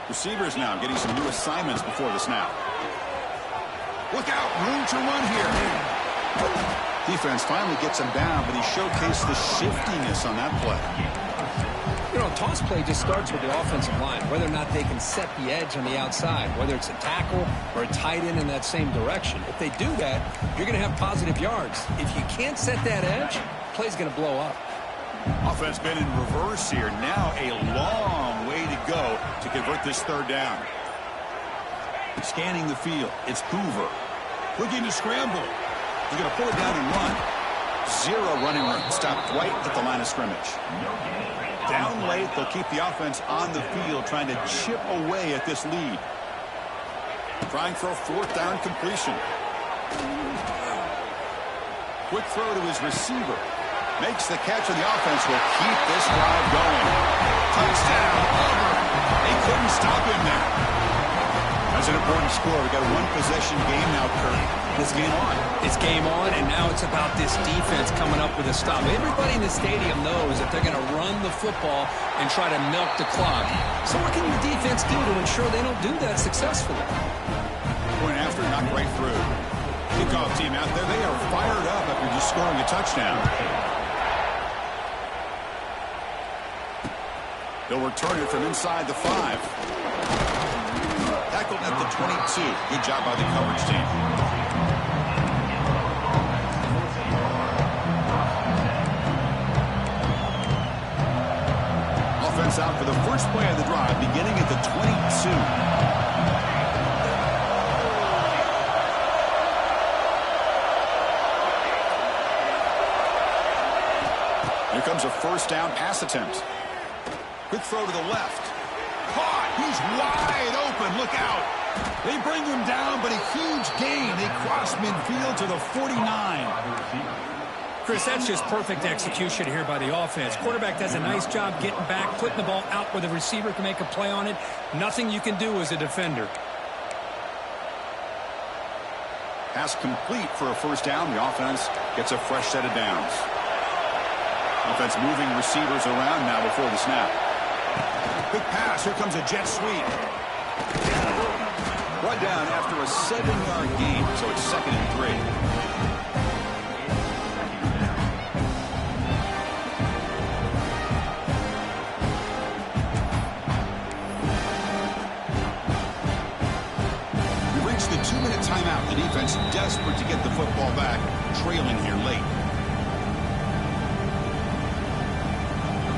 Receivers now getting some new assignments before the snap. Look out, room to run here. Defense finally gets him down, but he showcased the shiftiness on that play. You know, toss play just starts with the offensive line, whether or not they can set the edge on the outside, whether it's a tackle or a tight end in that same direction. If they do that, you're going to have positive yards. If you can't set that edge, play's going to blow up. Offense been in reverse here. Now a long way to go to convert this third down. Scanning the field. It's Hoover. Looking to scramble. He's going to pull it down and run. Zero running room. Stopped right at the line of scrimmage. Down late, they'll keep the offense on the field, trying to chip away at this lead. Trying for a fourth down completion. Quick throw to his receiver. Makes the catch, and the offense will keep this drive going. Touchdown, Auburn. They couldn't stop him there. That's an important score. We've got a one-possession game now, Kurt. This game on. It's game on, and now it's about this defense coming up with a stop. Everybody in the stadium knows that they're going to run the football and try to milk the clock. So what can the defense do to ensure they don't do that successfully? Point after, knocked right through. Kickoff team out there. They are fired up after just scoring a touchdown. They'll return it from inside the 5. Tackled at the 22. Good job by the coverage team. Offense out for the first play of the drive, beginning at the 22. Here comes a first down pass attempt. Quick throw to the left. Caught. He's wide open. Look out. They bring him down, but a huge gain. They cross midfield to the 49. Chris, that's just perfect execution here by the offense. Quarterback does a nice job getting back, putting the ball out where the receiver can make a play on it. Nothing you can do as a defender. Pass complete for a first down. The offense gets a fresh set of downs. Offense moving receivers around now before the snap. Quick pass. Here comes a jet sweep. Brought down after a 7-yard gain, so it's 2nd and 3. We reached the 2-minute timeout. The defense desperate to get the football back, trailing here late.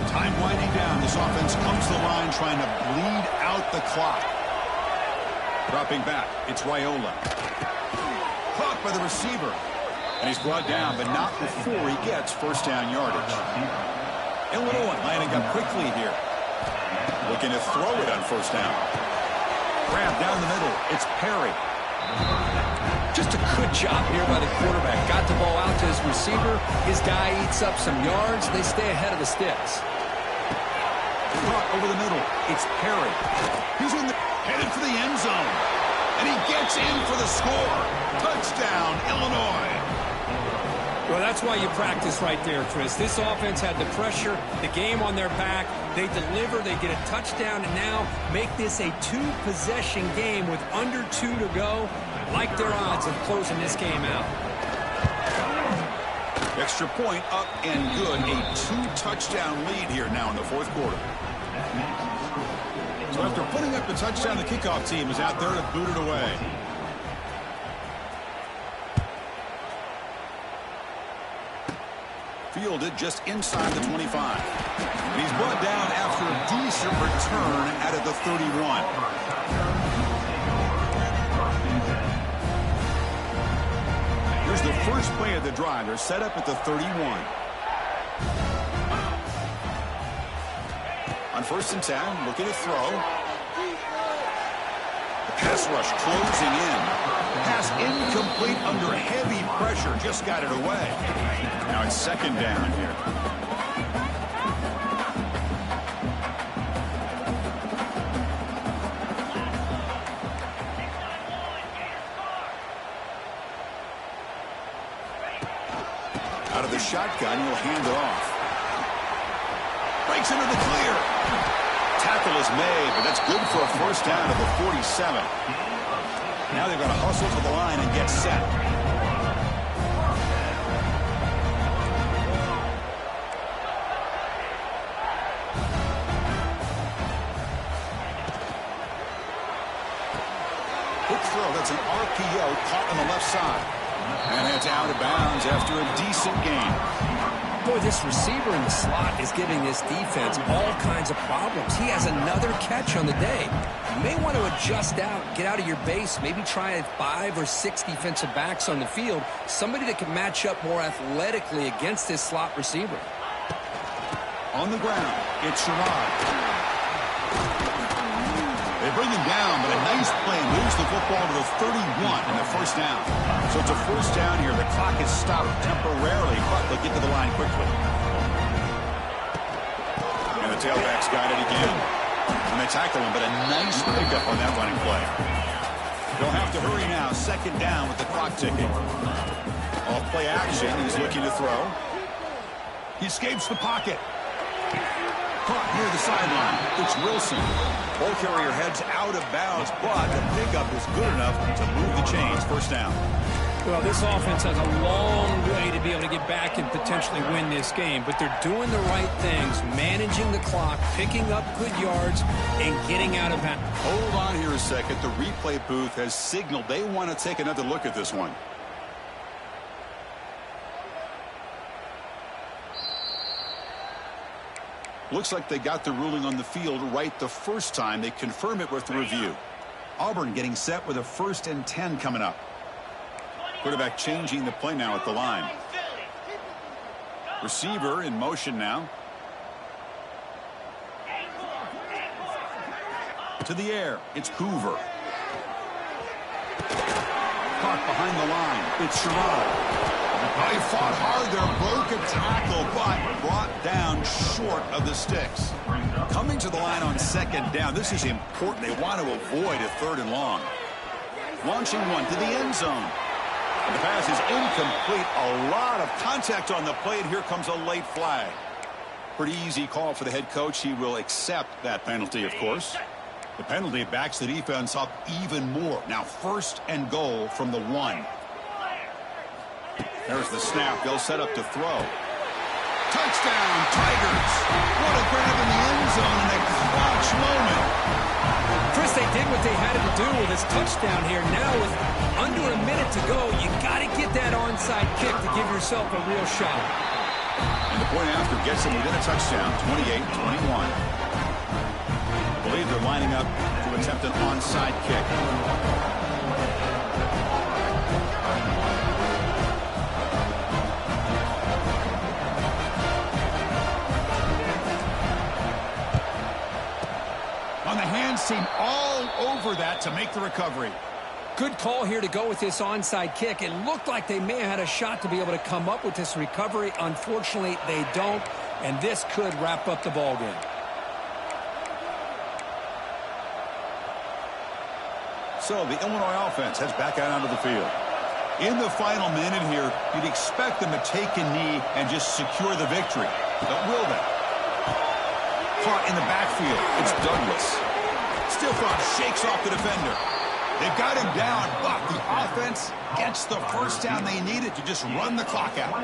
Time winding down. This offense comes to the line trying to bleed out the clock. Dropping back. It's Raiola. Caught by the receiver. And he's brought down, but not before he gets first down yardage. Illinois lining up quickly here. Looking to throw it on first down. Grab down the middle. It's Perry. Just a good job here by the quarterback. Got the ball out to his receiver. His guy eats up some yards. They stay ahead of the sticks. Caught over the middle. It's Perry. He's headed for the end zone. And he gets in for the score. Touchdown, Illinois. Well, that's why you practice right there, Chris. This offense had the pressure, the game on their back. They deliver, they get a touchdown, and now make this a 2-possession game with under 2 to go. Like their odds of closing this game out. Extra point up and good. A 2-touchdown lead here now in the 4th quarter. So after putting up the touchdown, the kickoff team is out there to boot it away. Fielded just inside the 25. And he's brought down after a decent return out of the 31. Here's the first play of the drive. They're set up at the 31. On 1st and 10, looking to throw. Pass rush closing in. Pass incomplete under heavy pressure. Just got it away. Now it's second down here. Out of the shotgun, he'll hand it off. Breaks into the clear. Tackle is made, but that's good for a first down at the 47. Now they've got to hustle to the line and get set. Quick throw, that's an RPO caught on the left side. And it's out of bounds after a decent gain. Boy, this receiver in the slot is giving this defense all kinds of problems. He has another catch on the day. You may want to adjust out, get out of your base, maybe try 5 or 6 defensive backs on the field, somebody that can match up more athletically against this slot receiver. On the ground, it's Sherrod. They bring him down, but a nice play moves the football to the 31 and the first down. So it's a first down here. The clock is stopped temporarily, but they'll get to the line quickly. And the tailback's got it again. And they tackle him, but a nice pickup on that running play. They'll have to hurry now. Second down with the clock ticking. Off play action. He's looking to throw. He escapes the pocket. Caught near the sideline. It's Wilson. Ball carrier heads out of bounds, but the pickup is good enough to move the chains. First down. Well, this offense has a long way to be able to get back and potentially win this game, but they're doing the right things, managing the clock, picking up good yards, and getting out of bounds. Hold on here a second. The replay booth has signaled they want to take another look at this one. Looks like they got the ruling on the field right the first time. They confirm it with the review. Auburn getting set with a 1st and 10 coming up. Quarterback changing the play now at the line. Receiver in motion now. To the air. It's Hoover. Caught behind the line. It's Sherrod. He fought hard there, broke a tackle, but brought down short of the sticks. Coming to the line on second down, this is important. They want to avoid a 3rd and long. Launching one to the end zone. And the pass is incomplete. A lot of contact on the play, and here comes a late flag. Pretty easy call for the head coach. He will accept that penalty, of course. The penalty backs the defense up even more. Now 1st and goal from the 1. There's the snap. They'll set up to throw. Touchdown, Tigers. What a grab in the end zone in a clutch moment. Chris, they did what they had to do with this touchdown here. Now with under a minute to go, you got to get that onside kick to give yourself a real shot. And the point after gets them within a touchdown, 28-21. I believe they're lining up to attempt an onside kick. On the hands team all over that to make the recovery. Good call here to go with this onside kick. It looked like they may have had a shot to be able to come up with this recovery. Unfortunately, they don't, and this could wrap up the ballgame. So the Illinois offense heads back out onto the field. In the final minute here, you'd expect them to take a knee and just secure the victory. But will they? Caught in the backfield. It's Douglas. Still front, shakes off the defender. They've got him down, but the offense gets the first down they needed to just run the clock out.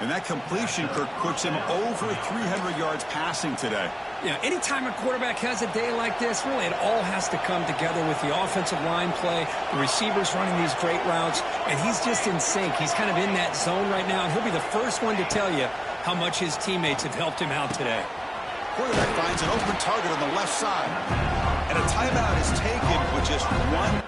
And that completion, Kirk, puts him over 300 yards passing today. Yeah, anytime a quarterback has a day like this, really it all has to come together with the offensive line play, the receivers running these great routes, and he's just in sync. He's kind of in that zone right now, and he'll be the first one to tell you how much his teammates have helped him out today. Quarterback finds an open target on the left side. And a timeout is taken with just 1